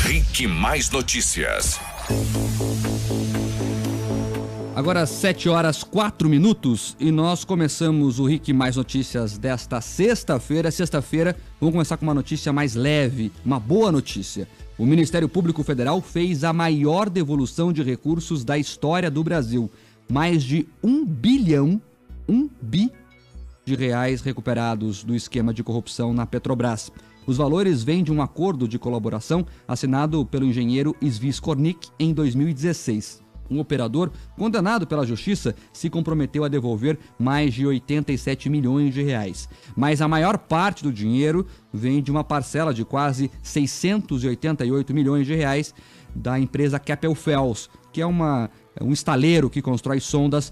RIC Mais Notícias. Agora 7h04 e nós começamos o RIC Mais Notícias desta sexta-feira. Vamos começar com uma notícia mais leve, uma boa notícia. O Ministério Público Federal fez a maior devolução de recursos da história do Brasil. Mais de 1 bi de reais recuperados do esquema de corrupção na Petrobras. Os valores vêm de um acordo de colaboração assinado pelo engenheiro Svi Skornik em 2016. Um operador condenado pela justiça se comprometeu a devolver mais de 87 milhões de reais. Mas a maior parte do dinheiro vem de uma parcela de quase 688 milhões de reais da empresa Keppel FELS, que é um estaleiro que constrói sondas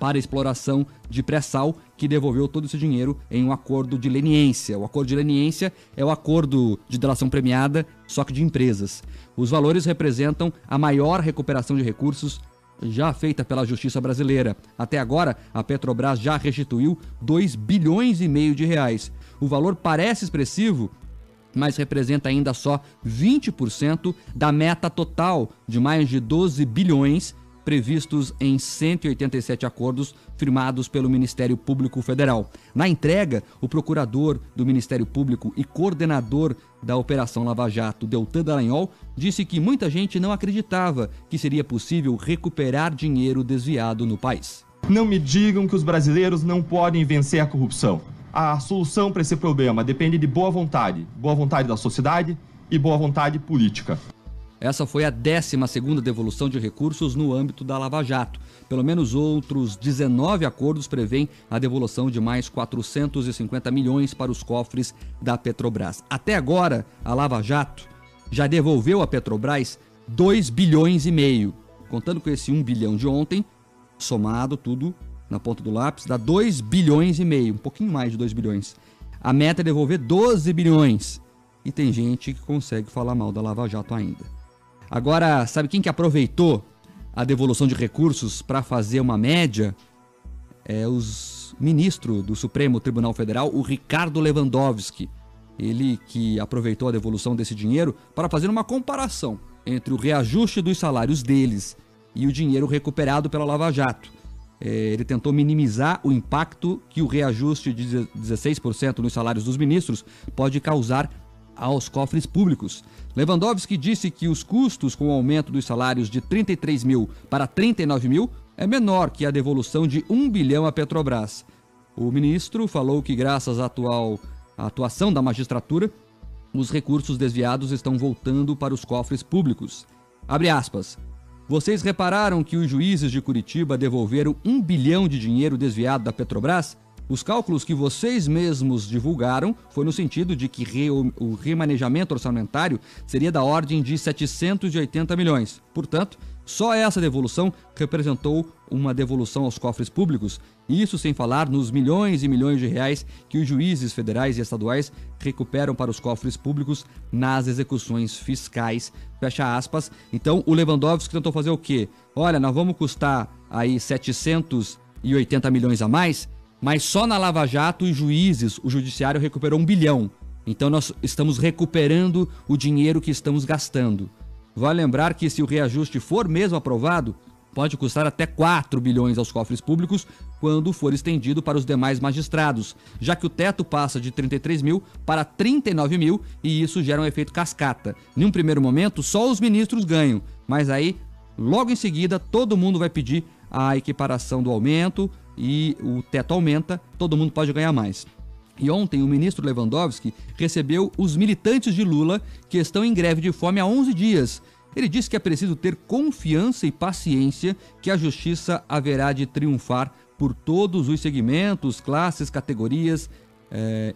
para exploração de pré-sal, que devolveu todo esse dinheiro em um acordo de leniência. O acordo de leniência é o acordo de delação premiada, só que de empresas. Os valores representam a maior recuperação de recursos já feita pela Justiça brasileira. Até agora, a Petrobras já restituiu 2,5 bilhões de reais. O valor parece expressivo, mas representa ainda só 20% da meta total de mais de 12 bilhões previstos em 187 acordos firmados pelo Ministério Público Federal. Na entrega, o procurador do Ministério Público e coordenador da Operação Lava Jato, Deltan Dallagnol, disse que muita gente não acreditava que seria possível recuperar dinheiro desviado no país. Não me digam que os brasileiros não podem vencer a corrupção. A solução para esse problema depende de boa vontade da sociedade e boa vontade política. Essa foi a 12ª devolução de recursos no âmbito da Lava Jato. Pelo menos outros 19 acordos prevêem a devolução de mais 450 milhões para os cofres da Petrobras. Até agora, a Lava Jato já devolveu à Petrobras 2,5 bilhões. Contando com esse 1 bilhão de ontem, somado tudo na ponta do lápis, dá 2,5 bilhões, um pouquinho mais de 2 bilhões. A meta é devolver 12 bilhões. E tem gente que consegue falar mal da Lava Jato ainda. Agora, sabe quem que aproveitou a devolução de recursos para fazer uma média? É o ministro do Supremo Tribunal Federal, o Ricardo Lewandowski. Ele que aproveitou a devolução desse dinheiro para fazer uma comparação entre o reajuste dos salários deles e o dinheiro recuperado pela Lava Jato. Ele tentou minimizar o impacto que o reajuste de 16% nos salários dos ministros pode causar aos cofres públicos. Lewandowski disse que os custos com o aumento dos salários de 33 mil para 39 mil é menor que a devolução de 1 bilhão à Petrobras. O ministro falou que graças à atuação da magistratura, os recursos desviados estão voltando para os cofres públicos. Abre aspas. Vocês repararam que os juízes de Curitiba devolveram 1 bilhão de dinheiro desviado da Petrobras? Os cálculos que vocês mesmos divulgaram foi no sentido de que o remanejamento orçamentário seria da ordem de 780 milhões. Portanto, só essa devolução representou uma devolução aos cofres públicos, isso sem falar nos milhões e milhões de reais que os juízes federais e estaduais recuperam para os cofres públicos nas execuções fiscais. Fecha aspas. Então, o Lewandowski tentou fazer o quê? Olha, nós vamos custar aí 780 milhões a mais, mas só na Lava Jato os juízes, o judiciário recuperou 1 bilhão. Então nós estamos recuperando o dinheiro que estamos gastando. Vale lembrar que se o reajuste for mesmo aprovado, pode custar até 4 bilhões aos cofres públicos quando for estendido para os demais magistrados, já que o teto passa de 33 mil para 39 mil e isso gera um efeito cascata. Em um primeiro momento, só os ministros ganham, mas aí, logo em seguida, todo mundo vai pedir a equiparação do aumento, e o teto aumenta, todo mundo pode ganhar mais. E ontem o ministro Lewandowski recebeu os militantes de Lula que estão em greve de fome há 11 dias. Ele disse que é preciso ter confiança e paciência que a justiça haverá de triunfar por todos os segmentos, classes, categorias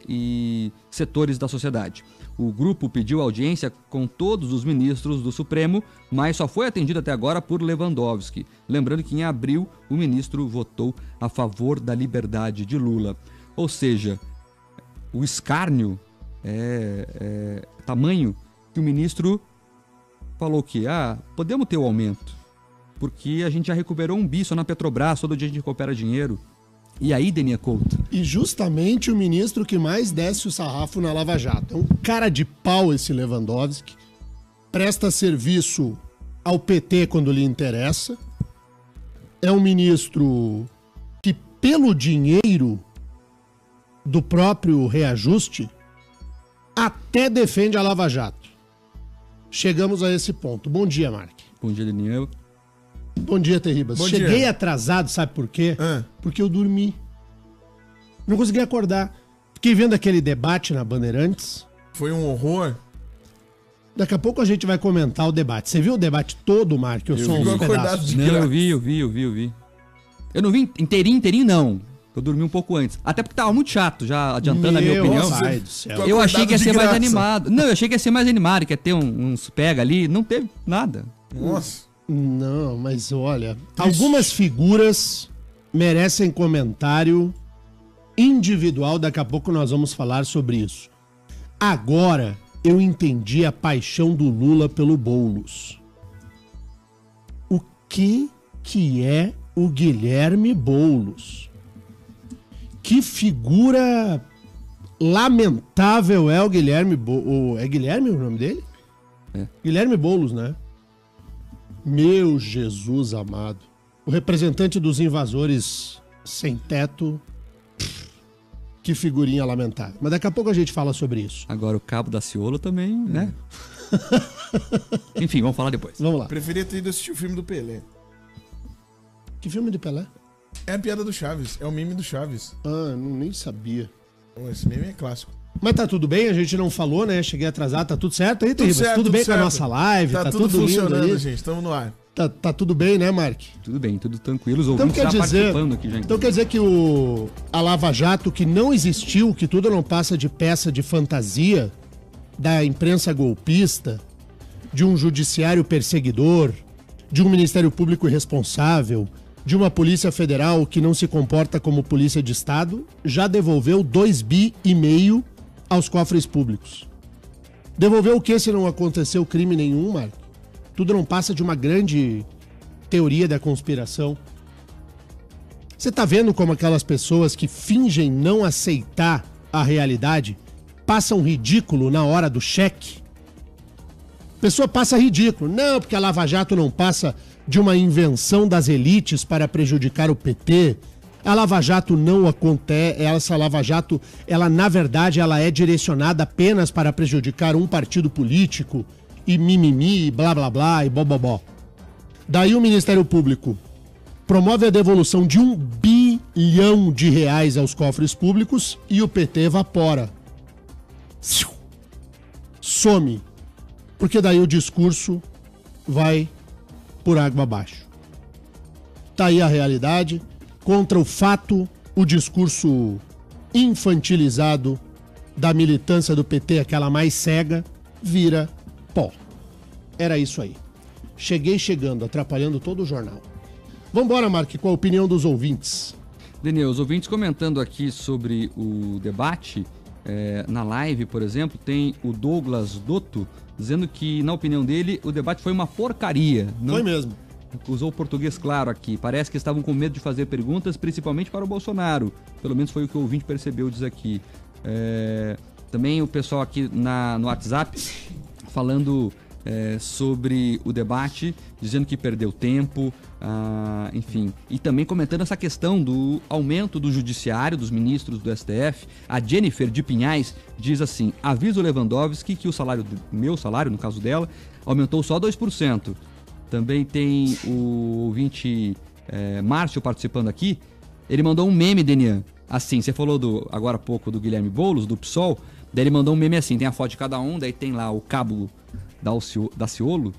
e setores da sociedade. O grupo pediu audiência com todos os ministros do Supremo, mas só foi atendido até agora por Lewandowski. Lembrando que em abril o ministro votou a favor da liberdade de Lula. Ou seja, o escárnio é tamanho que o ministro falou que podemos ter o aumento, porque a gente já recuperou 1 bi só na Petrobras, todo dia a gente recupera dinheiro. E aí, Denia Couto? E justamente o ministro que mais desce o sarrafo na Lava Jato. É um cara de pau esse Lewandowski. presta serviço ao PT quando lhe interessa. É um ministro que, pelo dinheiro do próprio reajuste, até defende a Lava Jato. Chegamos a esse ponto. Bom dia, Mark. Bom dia, Daniel. Bom dia, Terribas. Cheguei atrasado, sabe por quê? Porque eu dormi. Não consegui acordar. Fiquei vendo aquele debate na Bandeirantes. Foi um horror. Daqui a pouco a gente vai comentar o debate. Você viu o debate todo, Mark? Eu sou uns pedaços. Não, eu vi. Eu não vi inteirinho não. Eu dormi um pouco antes. Até porque tava muito chato, já adiantando a minha opinião. Pai do céu. Eu achei que ia ser mais animado. Não, eu achei que ia ser mais animado, que ia ter uns pega ali. Não teve nada. Nossa. Não, mas olha, algumas figuras merecem comentário individual. Daqui a pouco nós vamos falar sobre isso. Agora eu entendi a paixão do Lula pelo Boulos. O que é o Guilherme Boulos? Que figura lamentável é o Guilherme Boulos. É Guilherme o nome dele? É. Guilherme Boulos, né? Meu Jesus amado. O representante dos invasores sem teto. Que figurinha lamentável. Mas daqui a pouco a gente fala sobre isso. Agora o Cabo da Ciolo também, né? Enfim, vamos falar depois. Vamos lá. Preferia ter ido assistir o filme do Pelé. Que filme de Pelé? É a piada do Chaves. É o meme do Chaves. Ah, nem sabia. Esse meme é clássico. Mas tá tudo bem, a gente não falou, né? Cheguei atrasado, tá tudo certo aí, Terribas? Tudo bem com a nossa live? Tá tudo funcionando, lindo aí? gente. Estamos no ar. Tá tudo bem, né, Mark? Tudo bem, tudo tranquilo. Os Então ouvintes já participando aqui, gente. Então quer dizer que a Lava Jato, que não existiu, que tudo não passa de peça de fantasia da imprensa golpista, de um judiciário perseguidor, de um Ministério Público irresponsável, de uma Polícia Federal que não se comporta como polícia de Estado, já devolveu 2,5 bi aos cofres públicos. Devolveu o que se não aconteceu crime nenhum, Mark? Tudo não passa de uma grande teoria da conspiração. Você tá vendo como aquelas pessoas que fingem não aceitar a realidade passam ridículo na hora do cheque? A pessoa passa ridículo. Não, porque a Lava Jato não passa de uma invenção das elites para prejudicar o PT. A Lava Jato não acontece, essa Lava Jato, ela na verdade, ela é direcionada apenas para prejudicar um partido político e mimimi, blá blá blá e bobobó. Daí o Ministério Público promove a devolução de R$1 bilhão aos cofres públicos e o PT evapora. Some. Porque daí o discurso vai por água abaixo. Tá aí a realidade. Contra o fato, o discurso infantilizado da militância do PT, aquela mais cega, vira pó. Era isso aí. Cheguei chegando, atrapalhando todo o jornal. Vambora, Mark, com a opinião dos ouvintes. Daniel, os ouvintes comentando aqui sobre o debate, na live, por exemplo, tem o Douglas Dotto dizendo que, na opinião dele, o debate foi uma porcaria. Não... Foi mesmo. Usou o português claro aqui. Parece que estavam com medo de fazer perguntas, principalmente para o Bolsonaro. Pelo menos foi o que o ouvinte percebeu, diz aqui. Também o pessoal aqui no WhatsApp falando sobre o debate, dizendo que perdeu tempo, enfim. E também comentando essa questão do aumento do judiciário, dos ministros do STF. A Jennifer de Pinhais diz assim: avisa o Lewandowski que o salário, meu salário, no caso dela, aumentou só 2%. Também tem o ouvinte Márcio participando aqui. Ele mandou um meme, Denian. Assim, você falou agora há pouco do Guilherme Boulos, do PSOL. Daí ele mandou um meme assim, tem a foto de cada um, daí tem lá o cabo da Ciolo,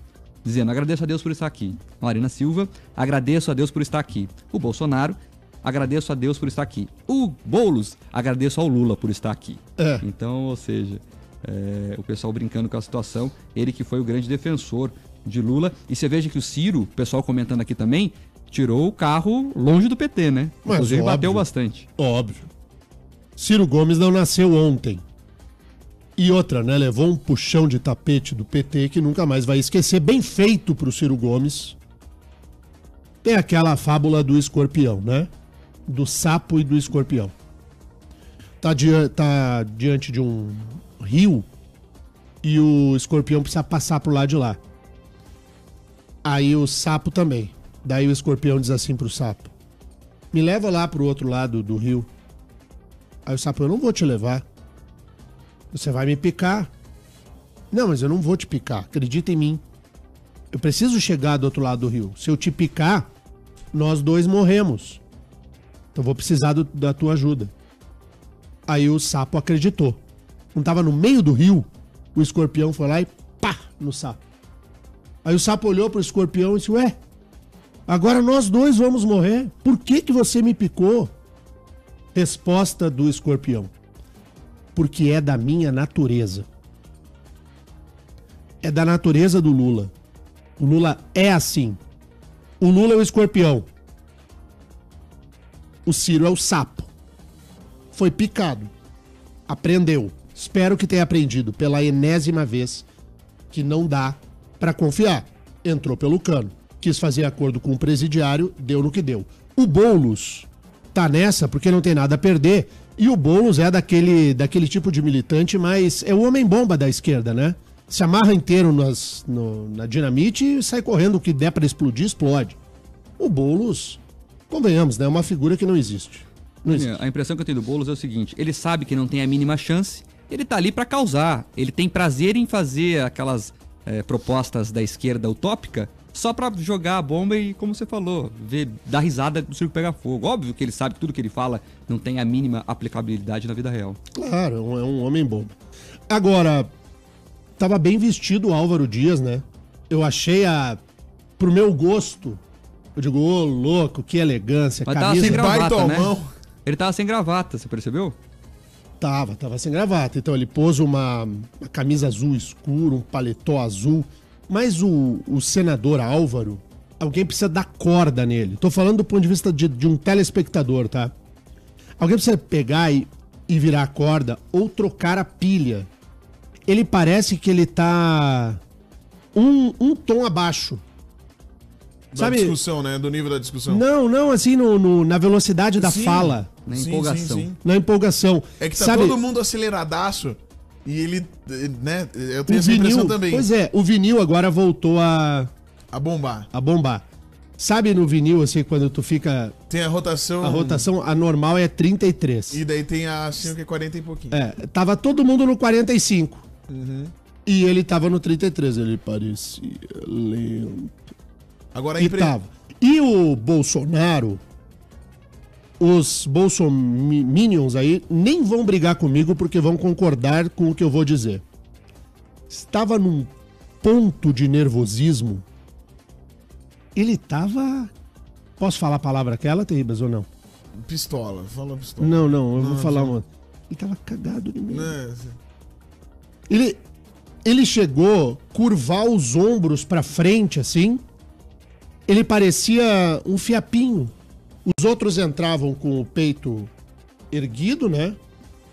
dizendo: agradeço a Deus por estar aqui. Marina Silva, agradeço a Deus por estar aqui. O Bolsonaro, agradeço a Deus por estar aqui. O Boulos, agradeço ao Lula por estar aqui. Então, ou seja, o pessoal brincando com a situação. Ele que foi o grande defensor de Lula. E você veja que o Ciro, o pessoal comentando aqui também, tirou o carro longe do PT, né? Mas inclusive óbvio, bateu bastante. Óbvio. Ciro Gomes não nasceu ontem. E outra, né? Levou um puxão de tapete do PT que nunca mais vai esquecer. Bem feito pro Ciro Gomes. Tem aquela fábula do escorpião, né? Do sapo e do escorpião. Tá diante de um rio E o escorpião precisa passar pro lado de lá. Aí o sapo também. Daí o escorpião diz assim pro sapo: me leva lá pro outro lado do rio. Aí o sapo: eu não vou te levar. Você vai me picar. Não, mas eu não vou te picar. Acredita em mim. Eu preciso chegar do outro lado do rio. Se eu te picar, nós dois morremos. Então eu vou precisar da tua ajuda. Aí o sapo acreditou. Quando tava no meio do rio, o escorpião foi lá e pá, no sapo. Aí o sapo olhou pro escorpião e disse: ué, agora nós dois vamos morrer. Por que que você me picou? Resposta do escorpião: porque é da minha natureza. É da natureza do Lula. O Lula é assim. O Lula é o escorpião. O Ciro é o sapo. Foi picado. Aprendeu. Espero que tenha aprendido pela enésima vez que não dá pra confiar. Entrou pelo cano. Quis fazer acordo com o presidiário, deu no que deu. O Boulos tá nessa porque não tem nada a perder. E o Boulos é daquele tipo de militante, mas é o homem-bomba da esquerda, né? Se amarra inteiro na dinamite e sai correndo. O que der pra explodir, explode. O Boulos, convenhamos, né? É uma figura que não existe. Não existe. A impressão que eu tenho do Boulos é o seguinte: ele sabe que não tem a mínima chance, ele tá ali pra causar. Ele tem prazer em fazer aquelas propostas da esquerda utópica só pra jogar a bomba e, como você falou, dar risada do circo pegar fogo. Óbvio que ele sabe que tudo que ele fala não tem a mínima aplicabilidade na vida real. Claro, é um homem-bomba. Agora, tava bem vestido o Álvaro Dias, né? Eu achei pro meu gosto, eu digo, ô louco, que elegância, Mas tava sem gravata, baita né? mão. Ele tava sem gravata, você percebeu? Tava sem gravata. Então ele pôs uma camisa azul escuro, um paletó azul. Mas o senador Álvaro, alguém precisa dar corda nele. Tô falando do ponto de vista de um telespectador, tá? Alguém precisa pegar e virar a corda ou trocar a pilha. Ele parece que ele tá um tom abaixo. Da discussão, né? Do nível da discussão. Não, assim, na velocidade da Sim. fala. Na empolgação. Sim. Na empolgação. É que tá Sabe, todo mundo aceleradaço e ele, né? Eu tenho o essa impressão vinil, também. pois é, o vinil agora voltou a A bombar. bombar. Sabe no vinil, assim, quando tu fica... Tem a rotação. A rotação, a normal é 33. E daí tem a 5 que é 40 e pouquinho. Tava todo mundo no 45. Uhum. E ele tava no 33. Ele parecia lento. Agora E tava. E o Bolsonaro, os bolsominions aí, nem vão brigar comigo porque vão concordar com o que eu vou dizer. Estava num ponto de nervosismo. Ele tava... Posso falar a palavra aquela, Terribas, ou não? Pistola. Fala pistola. Não, eu vou falar não. uma... Ele tava cagado de medo. É, Ele chegou a curvar os ombros pra frente, assim. Ele parecia um fiapinho. Os outros entravam com o peito erguido, né?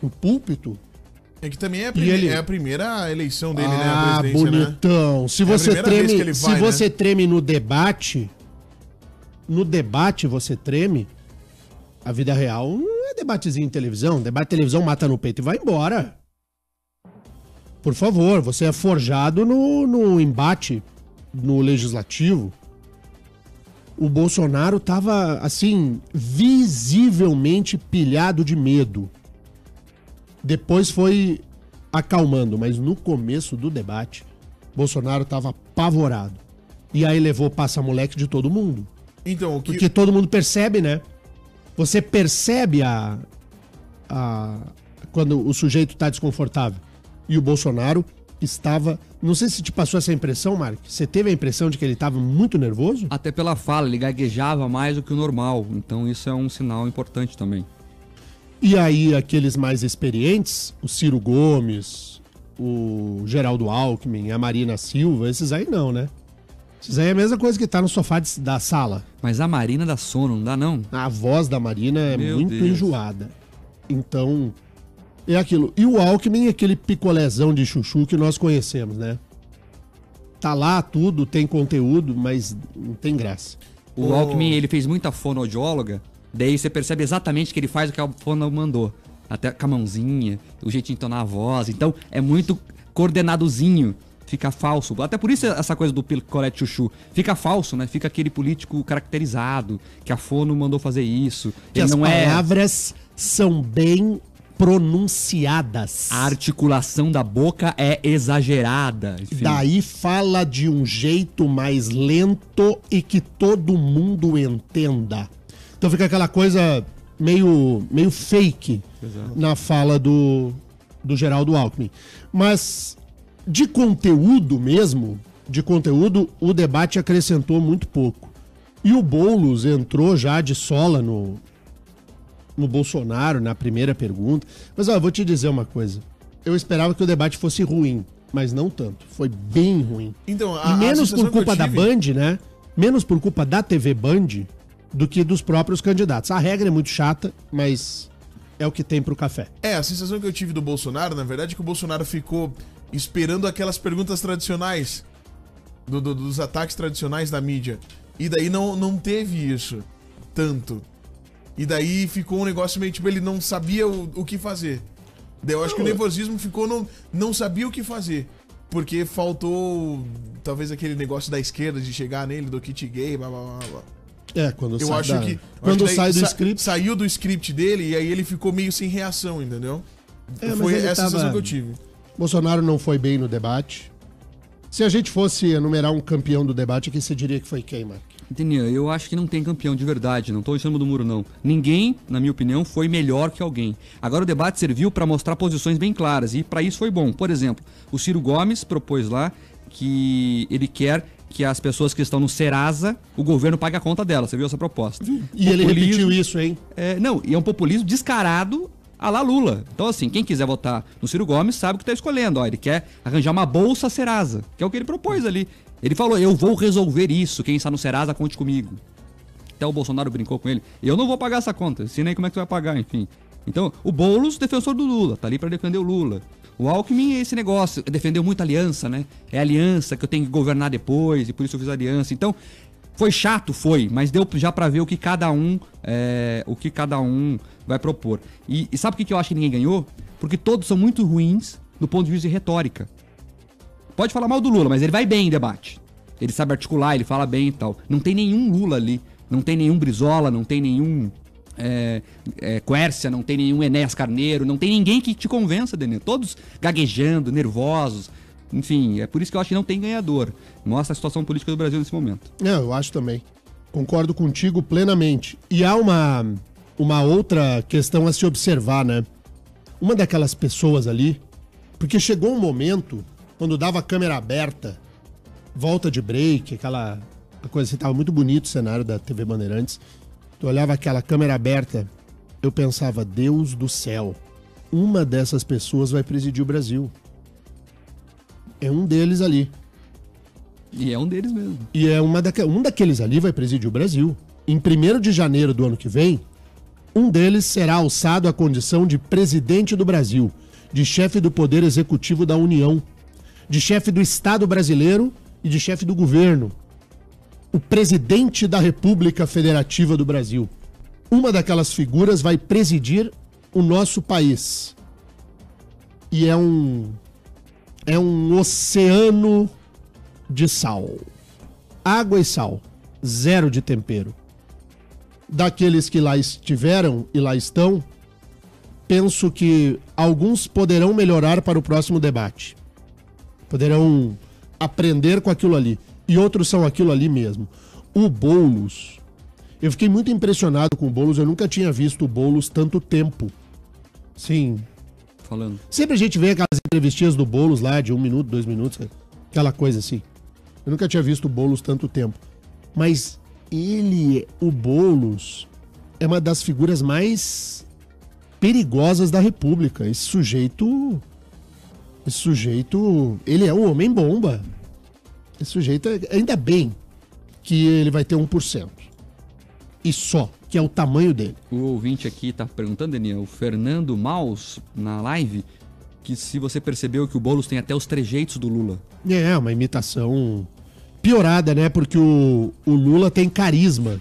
No púlpito. é que também é ele- a primeira eleição dele, né? A presidência, né? bonitão. Se É a você primeira vez treme, que ele vai, se você treme no debate você treme. A vida real não é debatezinho em televisão. Debate de televisão mata no peito e vai embora. Por favor, você é forjado no embate no legislativo. O Bolsonaro tava, assim, visivelmente pilhado de medo. Depois foi acalmando, mas no começo do debate, Bolsonaro tava apavorado. E aí levou passa-moleque de todo mundo. Então, o que... Porque todo mundo percebe, né? Você percebe quando o sujeito tá desconfortável. E o Bolsonaro estava... Não sei se te passou essa impressão, Mark. Você teve a impressão de que ele estava muito nervoso? Até pela fala, ele gaguejava mais do que o normal. Então isso é um sinal importante também. E aí, aqueles mais experientes, o Ciro Gomes, o Geraldo Alckmin, a Marina Silva, esses aí não, né? Esses aí é a mesma coisa que tá no sofá da sala. Mas a Marina dá sono, não dá não? A voz da Marina é Meu muito Deus. enjoada. Então, é aquilo. E o Alckmin é aquele picolézão de chuchu que nós conhecemos, né? Tá lá tudo, tem conteúdo, mas não tem graça. O Alckmin, ele fez muita fonoaudióloga, daí você percebe exatamente que ele faz o que a fono mandou. Até com a mãozinha, o jeito de entonar a voz. Então, é muito coordenadozinho. Fica falso. Até por isso essa coisa do picolé de chuchu. Fica falso, né? Fica aquele político caracterizado, que a Fono mandou fazer isso. Que as palavras são bem pronunciadas. A articulação da boca é exagerada. Enfim. Daí fala de um jeito mais lento e que todo mundo entenda. Então fica aquela coisa meio fake. Exato. Na fala do Geraldo Alckmin. Mas de conteúdo mesmo, o debate acrescentou muito pouco. E o Boulos entrou já de sola no Bolsonaro, na primeira pergunta. Mas eu vou te dizer uma coisa. Eu esperava que o debate fosse ruim, mas não tanto. Foi bem ruim. Então, e menos por culpa da Band, né? Menos por culpa da TV Band do que dos próprios candidatos. A regra é muito chata, mas é o que tem pro café. A sensação que eu tive do Bolsonaro, na verdade, é que o Bolsonaro ficou esperando aquelas perguntas tradicionais, dos ataques tradicionais da mídia. E daí não teve isso tanto. E daí ficou um negócio meio tipo, ele não sabia o que fazer. Daí eu acho que o nervosismo ficou, não sabia o que fazer. Porque faltou, talvez, aquele negócio da esquerda de chegar nele, do kit gay, blá blá blá. Quando eu sai acho que quando sai do script. Saiu do script dele e aí ele ficou meio sem reação, entendeu? Foi essa sensação que eu tive. Bolsonaro não foi bem no debate. Se a gente fosse enumerar um campeão do debate, quem você diria que foi quem, Mark? Daniel, eu acho que não tem campeão de verdade, não tô em cima do muro, não. Ninguém, na minha opinião, foi melhor que alguém. Agora o debate serviu para mostrar posições bem claras e para isso foi bom. Por exemplo, o Ciro Gomes propôs lá que ele quer que as pessoas que estão no Serasa, o governo pague a conta delas. Você viu essa proposta? E ele repetiu isso, hein? E é um populismo descarado a la Lula. Então, assim, quem quiser votar no Ciro Gomes sabe o que está escolhendo. Ele quer arranjar uma bolsa Serasa, que é o que ele propôs ali. Ele falou, eu vou resolver isso, quem está no Serasa, conte comigo. Até o Bolsonaro brincou com ele. Eu não vou pagar essa conta, ensina aí como é que tu vai pagar, enfim. Então, o Boulos, defensor do Lula, tá ali para defender o Lula. O Alckmin é esse negócio, defendeu muito a aliança, né? É a aliança que eu tenho que governar depois, e por isso eu fiz a aliança. Então, foi chato, mas deu já para ver o que cada um vai propor. E sabe por que eu acho que ninguém ganhou? Porque todos são muito ruins do ponto de vista de retórica. Pode falar mal do Lula, mas ele vai bem em debate. Ele sabe articular, ele fala bem e tal. Não tem nenhum Lula ali, não tem nenhum Brizola, não tem nenhum Quércia, não tem nenhum Enéas Carneiro, não tem ninguém que te convença, Daniel. Todos gaguejando, nervosos. Enfim, é por isso que eu acho que não tem ganhador. Mostra a situação política do Brasil nesse momento. Eu acho também. Concordo contigo plenamente. E há uma outra questão a se observar, né? Uma daquelas pessoas ali, porque chegou um momento, quando dava a câmera aberta, volta de break, aquela coisa assim, tava muito bonito o cenário da TV Bandeirantes. Tu olhava aquela câmera aberta, eu pensava, Deus do céu, uma dessas pessoas vai presidir o Brasil. É um deles ali. E é um deles mesmo. E é um daqueles ali vai presidir o Brasil. Em 1º de janeiro do ano que vem, um deles será alçado à condição de presidente do Brasil, de chefe do Poder Executivo da União, de chefe do Estado brasileiro e de chefe do governo. O presidente da República Federativa do Brasil. Uma daquelas figuras vai presidir o nosso país. E é um oceano de sal. Água e sal. Zero de tempero. Daqueles que lá estiveram e lá estão, penso que alguns poderão melhorar para o próximo debate. Poderão aprender com aquilo ali. E outros são aquilo ali mesmo. O Boulos. Eu fiquei muito impressionado com o Boulos. Eu nunca tinha visto o Boulos tanto tempo. Sim. Falando. Sempre a gente vê aquelas entrevistinhas do Boulos lá de 1 minuto, 2 minutos. Aquela coisa assim. Eu nunca tinha visto o Boulos tanto tempo. Mas o Boulos, é uma das figuras mais perigosas da República. Esse sujeito, ele é um homem-bomba. Esse sujeito, ainda bem que ele vai ter 1%. E só, que é o tamanho dele. O ouvinte aqui tá perguntando, Daniel, o Fernando Maus, na live, que se você percebeu que o Boulos tem até os trejeitos do Lula. É, uma imitação piorada, né? Porque o Lula tem carisma.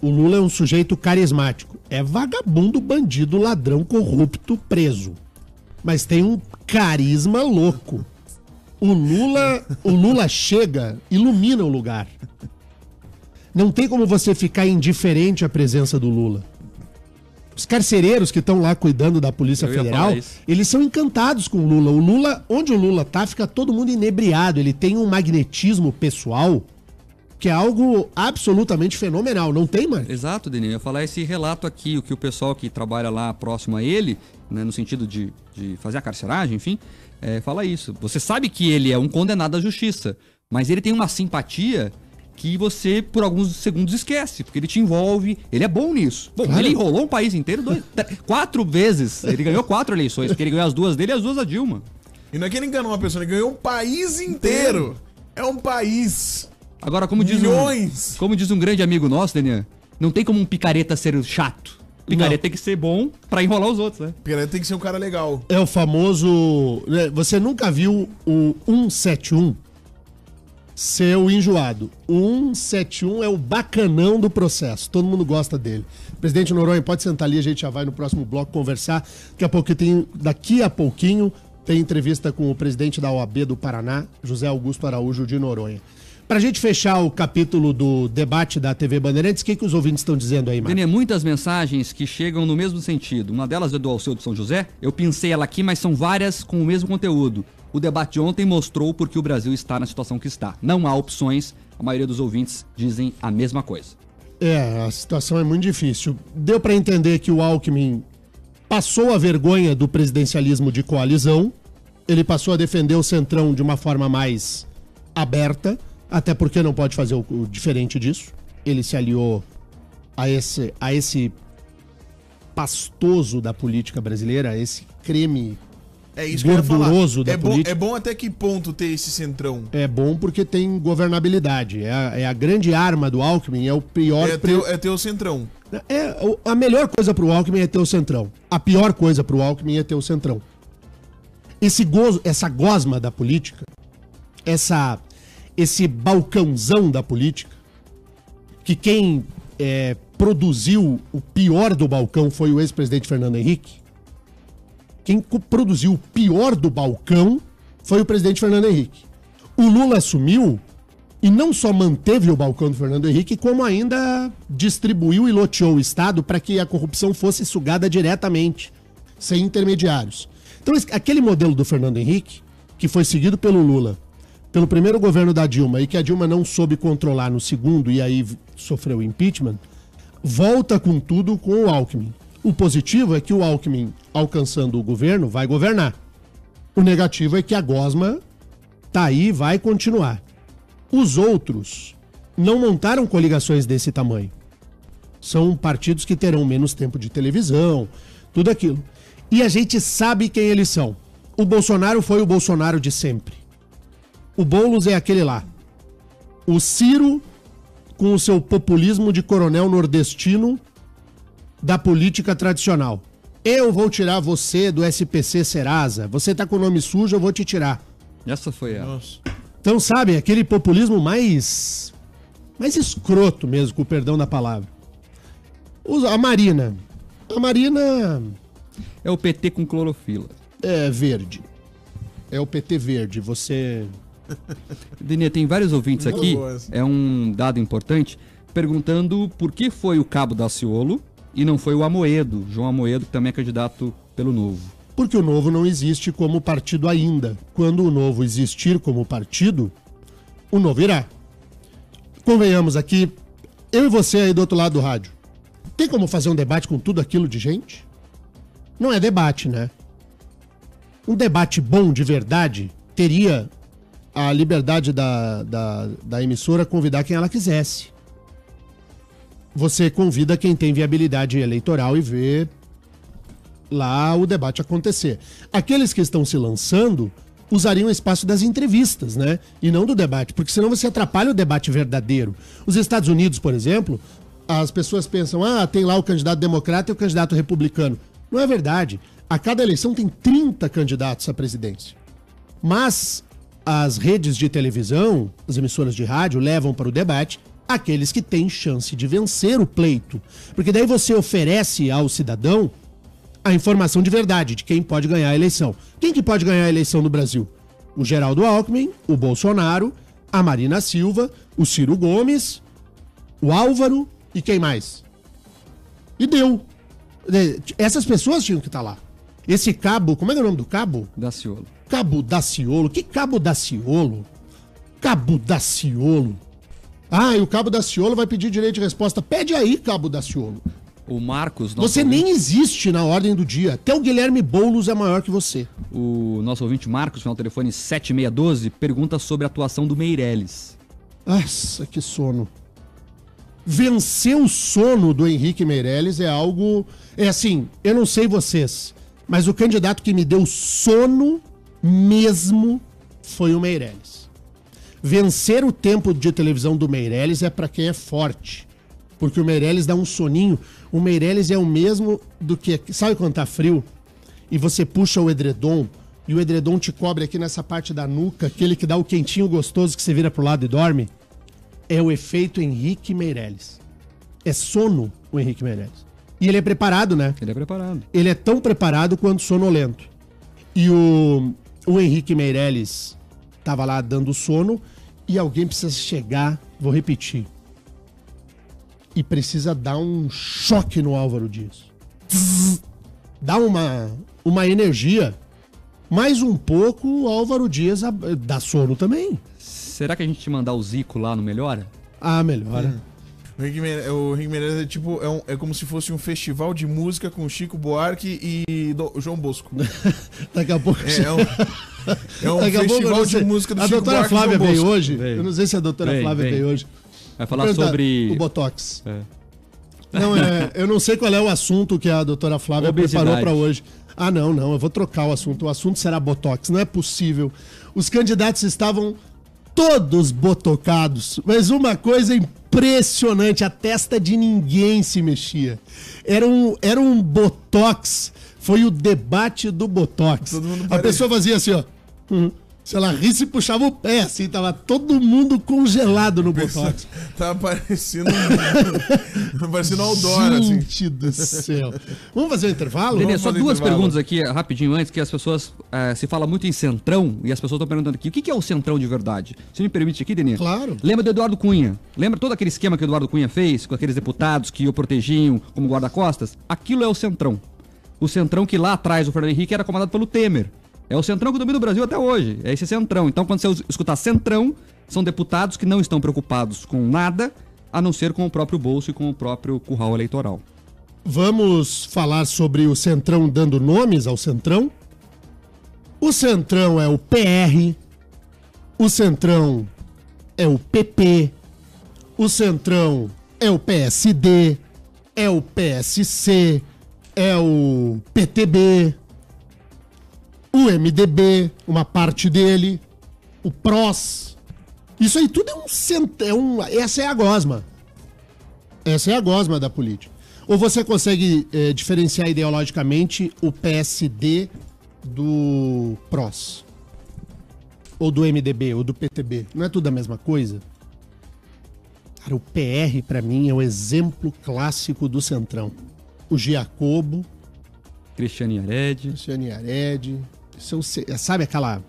O Lula é um sujeito carismático. É vagabundo, bandido, ladrão, corrupto, preso. mas tem um carisma louco. O Lula chega, ilumina o lugar. Não tem como você ficar indiferente à presença do Lula. Os carcereiros que estão lá cuidando da Polícia Federal, eles são encantados com o Lula. O Lula, onde o Lula tá, fica todo mundo inebriado. Ele tem um magnetismo pessoal que é algo absolutamente fenomenal, não tem, mano? Exato, Denis. Eu ia falar esse relato aqui, o que o pessoal que trabalha lá próximo a ele, né, no sentido de fazer a carceragem, enfim, fala isso. Você sabe que ele é um condenado à justiça, mas ele tem uma simpatia que você, por alguns segundos, esquece, porque ele te envolve, ele é bom nisso. Bom, ele enrolou um país inteiro 4 vezes, ele ganhou 4 eleições, porque ele ganhou as 2 dele e as 2 da Dilma. E não é que ele enganou uma pessoa, ele ganhou um país inteiro. É um país. Agora, como diz um grande amigo nosso, Daniel, não tem como um picareta ser chato. Picareta tem que ser bom pra enrolar os outros, né? Picareta tem que ser um cara legal. É o famoso... Você nunca viu o 171 ser o enjoado. O 171 é o bacanão do processo. Todo mundo gosta dele. Presidente Noronha, pode sentar ali, a gente já vai no próximo bloco conversar. Daqui a pouquinho tem entrevista com o presidente da OAB do Paraná, José Augusto Araújo de Noronha. Pra gente fechar o capítulo do debate da TV Bandeirantes, o que os ouvintes estão dizendo aí, Marcos? Tem muitas mensagens que chegam no mesmo sentido. Uma delas é do Alceu de São José. Eu pensei ela aqui, mas são várias com o mesmo conteúdo. O debate de ontem mostrou por que o Brasil está na situação que está. Não há opções. A maioria dos ouvintes dizem a mesma coisa. A situação é muito difícil. Deu pra entender que o Alckmin passou a vergonha do presidencialismo de coalizão. Ele passou a defender o Centrão de uma forma mais aberta. Até porque não pode fazer o diferente disso. Ele se aliou a esse pastoso da política brasileira, a esse creme gorduroso da política. É bom até que ponto ter esse centrão? É bom porque tem governabilidade. É a grande arma do Alckmin, é o pior... É ter o centrão. A melhor coisa pro Alckmin é ter o centrão. A pior coisa pro Alckmin é ter o centrão. Essa gosma da política, esse balcãozão da política, que quem produziu o pior do balcão foi o ex-presidente Fernando Henrique. Quem produziu o pior do balcão foi o presidente Fernando Henrique. O Lula assumiu e não só manteve o balcão do Fernando Henrique, como ainda distribuiu e loteou o Estado para que a corrupção fosse sugada diretamente, sem intermediários. Então, aquele modelo do Fernando Henrique, que foi seguido pelo Lula, pelo primeiro governo da Dilma, e que a Dilma não soube controlar no segundo, e aí sofreu impeachment, volta com tudo com o Alckmin. O positivo é que o Alckmin, alcançando o governo, vai governar. O negativo é que a gosma tá aí e vai continuar. Os outros não montaram coligações desse tamanho. São partidos que terão menos tempo de televisão, tudo aquilo. E a gente sabe quem eles são. O Bolsonaro foi o Bolsonaro de sempre. O Boulos é aquele lá. O Ciro, com o seu populismo de coronel nordestino da política tradicional. Eu vou tirar você do SPC Serasa. Você tá com o nome sujo, eu vou te tirar. Essa foi ela. Nossa. Então, sabe, aquele populismo mais escroto mesmo, com o perdão da palavra. A Marina. A Marina... É o PT com clorofila. É verde. É o PT verde. Você... Denê, tem vários ouvintes aqui, é um dado importante, perguntando por que foi o Cabo Daciolo e não foi o Amoedo, João Amoedo, que também é candidato pelo Novo. Porque o Novo não existe como partido ainda. Quando o Novo existir como partido, o Novo irá. Convenhamos aqui, eu e você aí do outro lado do rádio, tem como fazer um debate com tudo aquilo de gente? Não é debate, né? Um debate bom de verdade teria a liberdade da emissora convidar quem ela quisesse. Você convida quem tem viabilidade eleitoral e vê lá o debate acontecer. Aqueles que estão se lançando usariam o espaço das entrevistas, né? E não do debate, porque senão você atrapalha o debate verdadeiro. Os Estados Unidos, por exemplo, as pessoas pensam, tem lá o candidato democrata e o candidato republicano. Não é verdade. A cada eleição tem 30 candidatos à presidência. Mas as redes de televisão, as emissoras de rádio, levam para o debate aqueles que têm chance de vencer o pleito. Porque daí você oferece ao cidadão a informação de verdade de quem pode ganhar a eleição. Quem que pode ganhar a eleição no Brasil? O Geraldo Alckmin, o Bolsonaro, a Marina Silva, o Ciro Gomes, o Álvaro e quem mais? E deu. Essas pessoas tinham que estar lá. Esse cabo, como é que é o nome do cabo? Daciolo. Cabo Daciolo. Que cabo Daciolo? Cabo Daciolo. Ah, e o cabo Daciolo vai pedir direito de resposta. Pede aí, cabo Daciolo. O Marcos... Você nem existe na ordem do dia. Até o Guilherme Boulos é maior que você. O nosso ouvinte Marcos, final do telefone 7612, pergunta sobre a atuação do Meirelles. Nossa, que sono. Vencer o sono do Henrique Meirelles é algo... É assim, eu não sei vocês, mas o candidato que me deu sono mesmo foi o Meirelles. Vencer o tempo de televisão do Meirelles é pra quem é forte. Porque o Meirelles dá um soninho. O Meirelles é o mesmo do que... Sabe quando tá frio? E você puxa o edredom, e o edredom te cobre aqui nessa parte da nuca, aquele que dá o quentinho gostoso que você vira pro lado e dorme. É o efeito Henrique Meirelles. É sono o Henrique Meirelles. E ele é preparado, né? Ele é preparado. Ele é tão preparado quanto sonolento. E o Henrique Meirelles tava lá dando sono e alguém precisa chegar, vou repetir, e precisa dar um choque no Álvaro Dias. Dá uma energia. Mais um pouco, o Álvaro Dias dá sono também. Será que a gente mandar o Zico lá no Melhora? Ah, melhora. O Henrique Meirelles é tipo, é como se fosse um festival de música com Chico Buarque e João Bosco. Daqui a pouco... É um festival de música do Chico Buarque. A doutora Flávia veio hoje. Veio. Eu não sei se a doutora Flávia veio hoje. Vai falar sobre... O Botox. Não, eu não sei qual é o assunto que a doutora Flávia Obesidade. preparou pra hoje. Ah, não, eu vou trocar o assunto. O assunto será Botox. Não é possível. Os candidatos estavam todos botocados, mas uma coisa impressionante, a testa de ninguém se mexia. Era um Botox, foi o debate do Botox. A pessoa fazia assim, ó. Se ela risse, puxava o pé, assim, tava todo mundo congelado no Botox. Tava parecendo Aldora, assim. Gente do céu. Vamos fazer um intervalo? Denê, só duas intervalo. perguntas aqui, rapidinho, antes, que as pessoas... se fala muito em centrão, e as pessoas estão perguntando aqui, o que é o centrão de verdade? Você me permite aqui, Denê? Claro. Lembra do Eduardo Cunha? Lembra todo aquele esquema que o Eduardo Cunha fez, com aqueles deputados que o protegiam como guarda-costas? Aquilo é o centrão. O centrão que lá atrás, o Fernando Henrique, era comandado pelo Temer. É o centrão que domina o Brasil até hoje. É esse centrão. Então, quando você escutar centrão, são deputados que não estão preocupados com nada, a não ser com o próprio bolso e com o próprio curral eleitoral. Vamos falar sobre o centrão dando nomes ao centrão? O centrão é o PR, o centrão é o PP, o centrão é o PSD, é o PSC, é o PTB, o MDB, uma parte dele, o PROS. Isso aí tudo essa é a gosma. Essa é a gosma da política. Ou você consegue diferenciar ideologicamente o PSD do PROS? Ou do MDB, ou do PTB? Não é tudo a mesma coisa? Cara, o PR, pra mim, é o exemplo clássico do centrão. O Giacobo, Cristiane Yared. Sabe aquela...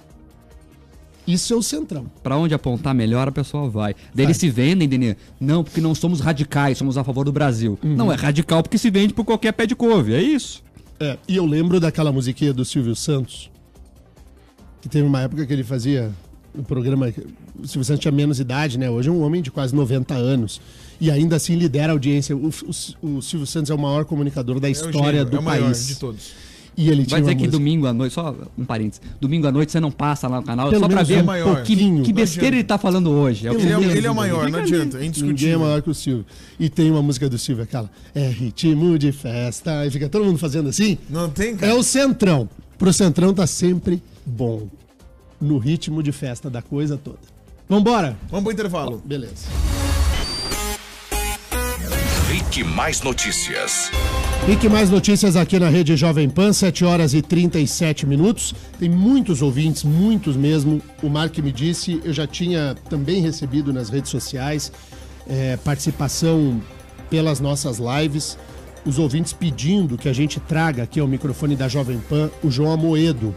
Isso é o centrão. Pra onde apontar melhor, a pessoa vai. Daí eles se vendem, Denê. Não, porque não somos radicais, somos a favor do Brasil. Não, é radical porque se vende por qualquer pé de couve, é isso. E eu lembro daquela musiquinha do Silvio Santos, que teve uma época que ele fazia o programa... O Silvio Santos tinha menos idade, né? Hoje é um homem de quase 90 anos. E ainda assim lidera a audiência. O Silvio Santos é o maior comunicador da história do país. É o maior de todos. E ele vai dizer que domingo à noite, só um parênteses, domingo à noite você não passa lá no canal, Pelo só pra ver pouquinho. Que besteira ele tá falando hoje. Ele é o maior, não adianta, é indiscutível. Ninguém é maior que o Silvio. E tem uma música do Silvio, aquela, é ritmo de festa, e fica todo mundo fazendo assim. Não tem, cara. É o centrão. Pro centrão tá sempre bom. No ritmo de festa da coisa toda. Vambora? Vamos pro intervalo. Beleza. Rick Mais Notícias. Rick Mais Notícias aqui na Rede Jovem Pan, 7 horas e 37 minutos. Tem muitos ouvintes, muitos mesmo. O Mark me disse, eu já tinha também recebido nas redes sociais participação pelas nossas lives. os ouvintes pedindo que a gente traga aqui ao microfone da Jovem Pan o João Amoedo,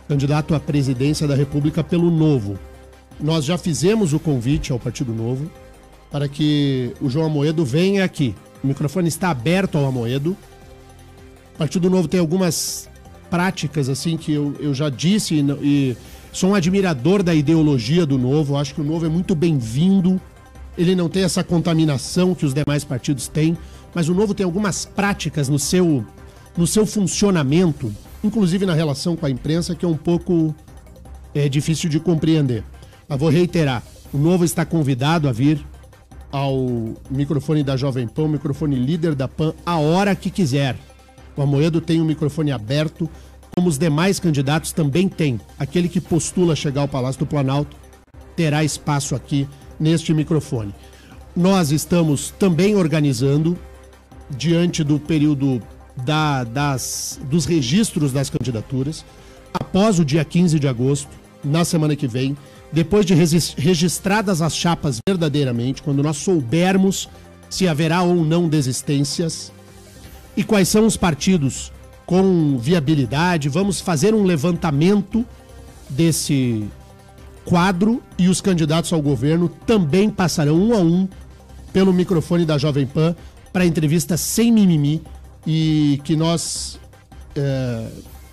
candidato à presidência da República pelo Novo. Nós já fizemos o convite ao Partido Novo para que o João Amoedo venha aqui. O microfone está aberto ao Amoedo. O Partido Novo tem algumas práticas assim que eu já disse e sou um admirador da ideologia do Novo. Acho que o Novo é muito bem-vindo. Ele não tem essa contaminação que os demais partidos têm, mas o Novo tem algumas práticas no seu funcionamento, inclusive na relação com a imprensa, que é um pouco difícil de compreender. Mas vou reiterar, o Novo está convidado a vir ao microfone da Jovem Pan, o microfone líder da PAN, a hora que quiser. O Amoedo tem um microfone aberto, como os demais candidatos também têm. Aquele que postula chegar ao Palácio do Planalto terá espaço aqui neste microfone. Nós estamos também organizando, diante do período dos registros das candidaturas, após o dia 15 de agosto, na semana que vem, depois de registradas as chapas verdadeiramente, quando nós soubermos se haverá ou não desistências e quais são os partidos com viabilidade, vamos fazer um levantamento desse quadro e os candidatos ao governo também passarão um a um pelo microfone da Jovem Pan para entrevista sem mimimi e que nós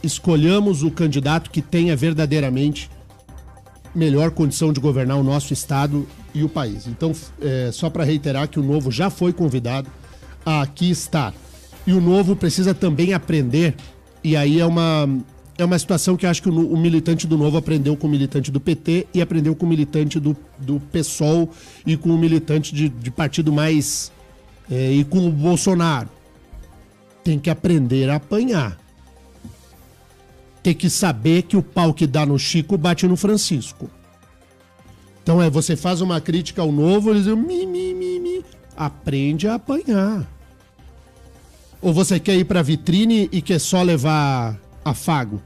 escolhamos o candidato que tenha verdadeiramente melhor condição de governar o nosso estado e o país. Então, só para reiterar que o Novo já foi convidado a aqui estar. E o Novo precisa também aprender, e aí é uma situação que eu acho que o militante do Novo aprendeu com o militante do PT e aprendeu com o militante do PSOL e com o militante de partido mais... e com o Bolsonaro. Tem que aprender a apanhar. Tem que saber que o pau que dá no Chico bate no Francisco. Então você faz uma crítica ao Novo, eles dizem aprende a apanhar. Ou você quer ir pra vitrine e quer só levar afago?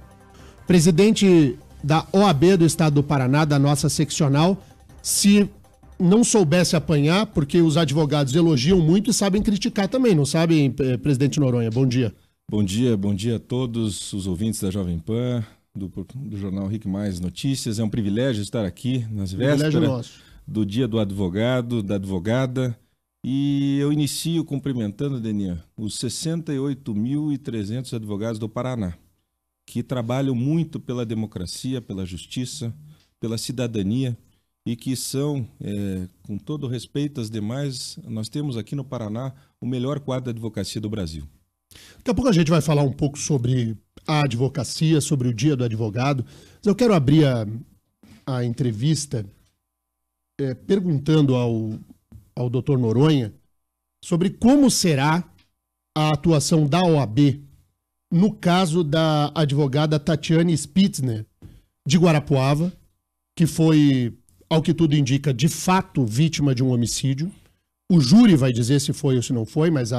Presidente da OAB do Estado do Paraná, da nossa seccional, se não soubesse apanhar, porque os advogados elogiam muito e sabem criticar também, não sabem, presidente Noronha? Bom dia. Bom dia a todos os ouvintes da Jovem Pan, do jornal RIC Mais Notícias. É um privilégio estar aqui nas vésperas do Dia do Advogado, da Advogada. E eu inicio cumprimentando, Denian, os 68.300 advogados do Paraná, que trabalham muito pela democracia, pela justiça, pela cidadania e que são, com todo respeito às demais, nós temos aqui no Paraná o melhor quadro da advocacia do Brasil. Daqui a pouco a gente vai falar um pouco sobre a advocacia, sobre o Dia do Advogado. Mas eu quero abrir a entrevista perguntando ao doutor Noronha sobre como será a atuação da OAB no caso da advogada Tatiane Spitzner, de Guarapuava, que foi, ao que tudo indica, de fato vítima de um homicídio. O júri vai dizer se foi ou se não foi, mas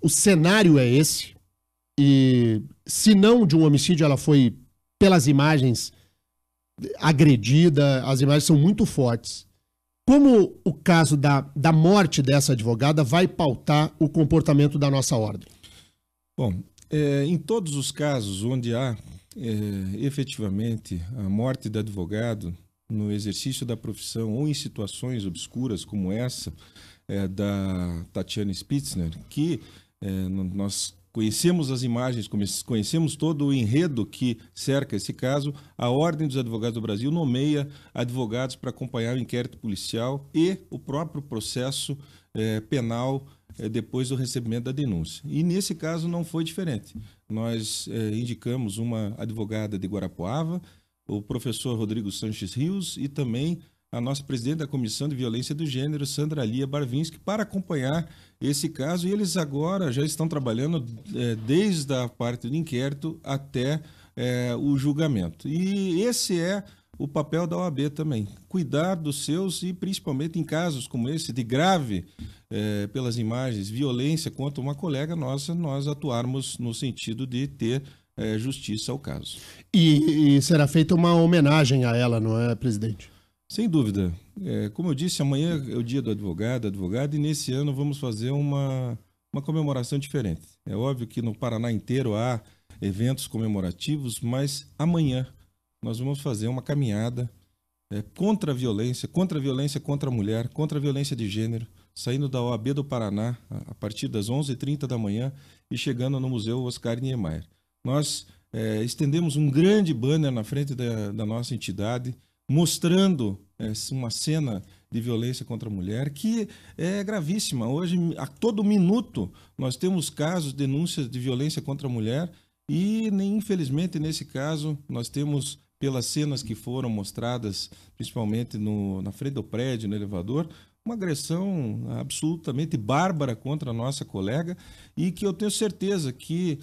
o cenário é esse. E se não de um homicídio, ela foi, pelas imagens, agredida. As imagens são muito fortes. Como o caso da morte dessa advogada vai pautar o comportamento da nossa ordem? Bom, em todos os casos onde há efetivamente a morte do advogado no exercício da profissão ou em situações obscuras como essa da Tatiane Spitzner, que nós conhecemos as imagens, conhecemos todo o enredo que cerca esse caso, a Ordem dos Advogados do Brasil nomeia advogados para acompanhar o inquérito policial e o próprio processo penal depois do recebimento da denúncia. E nesse caso não foi diferente. Nós indicamos uma advogada de Guarapuava, o professor Rodrigo Sanches Rios e também a nossa presidente da Comissão de Violência do Gênero, Sandra Lia Barvinski, para acompanhar esse caso. E eles agora já estão trabalhando desde a parte do inquérito até o julgamento. E esse é o papel da OAB também, cuidar dos seus e principalmente em casos como esse de grave, pelas imagens, violência contra uma colega nossa, nós atuarmos no sentido de ter justiça ao caso. E será feita uma homenagem a ela, não é, presidente? Sem dúvida. Como eu disse, amanhã é o dia do advogado, e nesse ano vamos fazer uma uma comemoração diferente. É óbvio que no Paraná inteiro há eventos comemorativos, mas amanhã nós vamos fazer uma caminhada contra a violência contra a mulher, contra a violência de gênero, saindo da OAB do Paraná a partir das 11h30 da manhã e chegando no Museu Oscar Niemeyer. Nós estendemos um grande banner na frente da nossa entidade, mostrando uma cena de violência contra a mulher que é gravíssima. Hoje, a todo minuto, nós temos casos, denúncias de violência contra a mulher e, infelizmente, nesse caso, nós temos, pelas cenas que foram mostradas, principalmente na frente do prédio, no elevador, uma agressão absolutamente bárbara contra a nossa colega e que eu tenho certeza que,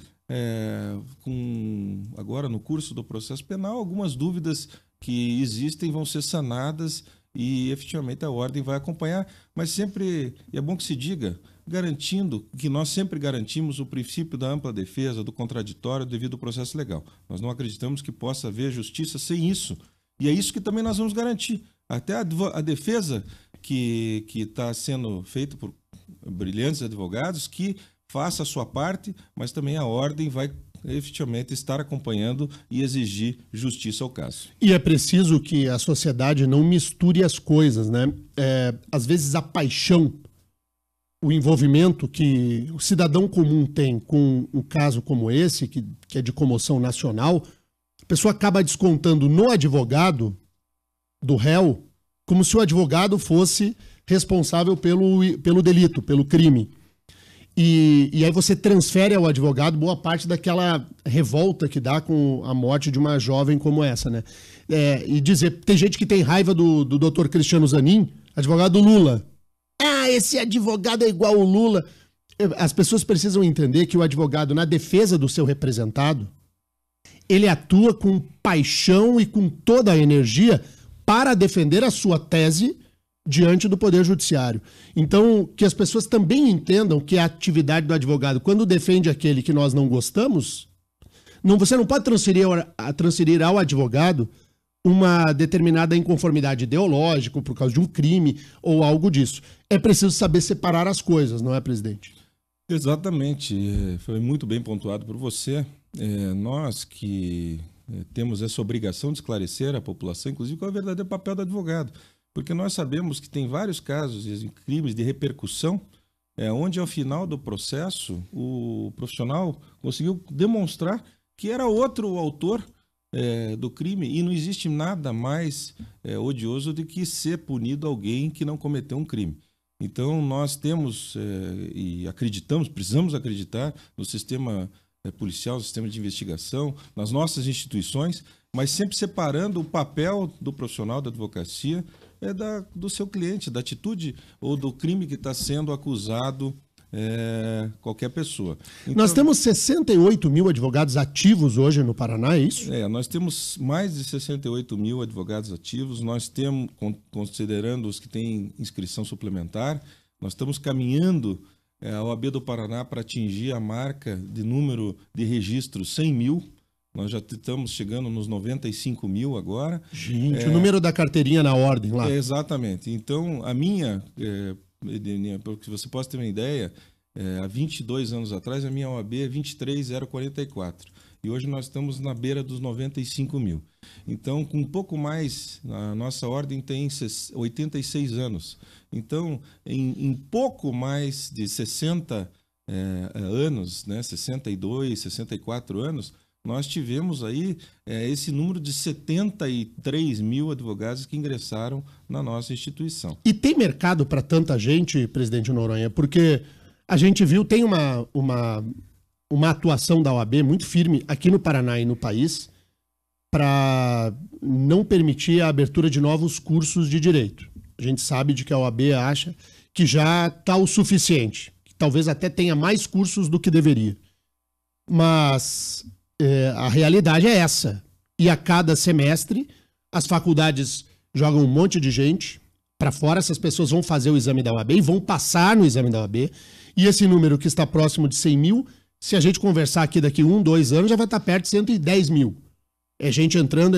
agora no curso do processo penal, algumas dúvidas que existem vão ser sanadas e efetivamente a ordem vai acompanhar, mas sempre, e é bom que se diga, garantindo que nós sempre garantimos o princípio da ampla defesa, do contraditório devido ao processo legal. Nós não acreditamos que possa haver justiça sem isso. E é isso que também nós vamos garantir. Até a defesa que está sendo feita por brilhantes advogados, que faça a sua parte, mas também a ordem vai efetivamente estar acompanhando e exigir justiça ao caso. E é preciso que a sociedade não misture as coisas, né? Às vezes a paixão, o envolvimento que o cidadão comum tem com um caso como esse, que é de comoção nacional, a pessoa acaba descontando no advogado do réu, como se o advogado fosse responsável pelo delito, pelo crime. E aí você transfere ao advogado boa parte daquela revolta que dá com a morte de uma jovem como essa, né? E dizer, tem gente que tem raiva do Dr. Cristiano Zanin, advogado do Lula. Ah, esse advogado é igual ao Lula. As pessoas precisam entender que o advogado, na defesa do seu representado, ele atua com paixão e com toda a energia para defender a sua tese diante do Poder Judiciário. Então, que as pessoas também entendam que a atividade do advogado, quando defende aquele que nós não gostamos, você não pode transferir ao advogado uma determinada inconformidade ideológica por causa de um crime ou algo disso. É preciso saber separar as coisas, não é, presidente? Exatamente. Foi muito bem pontuado por você. Nós que temos essa obrigação de esclarecer a população, inclusive qual é o verdadeiro papel do advogado. Porque nós sabemos que tem vários casos de crimes de repercussão, onde ao final do processo o profissional conseguiu demonstrar que era outro o autor do crime e não existe nada mais odioso do que ser punido alguém que não cometeu um crime. Então nós temos e acreditamos, precisamos acreditar no sistema policial, no sistema de investigação, nas nossas instituições, mas sempre separando o papel do profissional da advocacia do seu cliente, da atitude ou do crime que está sendo acusado qualquer pessoa. Então, nós temos 68 mil advogados ativos hoje no Paraná, é isso? Nós temos mais de 68 mil advogados ativos, nós temos, considerando os que têm inscrição suplementar, nós estamos caminhando a OAB do Paraná para atingir a marca de número de registros 100 mil. Nós já estamos chegando nos 95 mil agora. Gente, o número da carteirinha na ordem lá. Exatamente. Então, a minha, para que você possa ter uma ideia, há 22 anos atrás, a minha OAB é 23044. E hoje nós estamos na beira dos 95 mil. Então, com um pouco mais, a nossa ordem tem 86 anos. Então, em pouco mais de 60 anos, né, 62, 64 anos, nós tivemos aí esse número de 73 mil advogados que ingressaram na nossa instituição. E tem mercado para tanta gente, presidente Noronha? Porque a gente viu, tem uma atuação da OAB muito firme aqui no Paraná e no país para não permitir a abertura de novos cursos de direito. A gente sabe de que a OAB acha que já está o suficiente, que talvez até tenha mais cursos do que deveria. Mas a realidade é essa. E a cada semestre, as faculdades jogam um monte de gente para fora, essas pessoas vão fazer o exame da OAB e vão passar no exame da OAB. E esse número que está próximo de 100 mil, se a gente conversar aqui daqui 1, 2 anos, já vai estar perto de 110 mil. É gente entrando.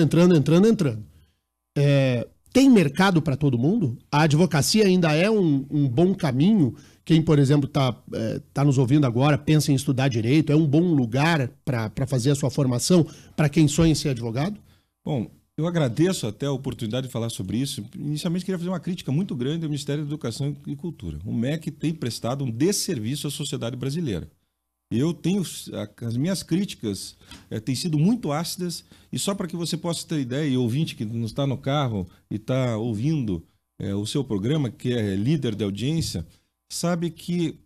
tem mercado para todo mundo? A advocacia ainda é um bom caminho? Quem, por exemplo, tá nos ouvindo agora, pensa em estudar direito, é um bom lugar para fazer a sua formação para quem sonha em ser advogado? Bom, eu agradeço até a oportunidade de falar sobre isso. Inicialmente, queria fazer uma crítica muito grande ao Ministério da Educação e Cultura. O MEC tem prestado um desserviço à sociedade brasileira. Eu tenho, as minhas críticas têm sido muito ácidas, e só para que você possa ter ideia, e ouvinte que não está no carro e está ouvindo o seu programa, que é líder de audiência, sabe que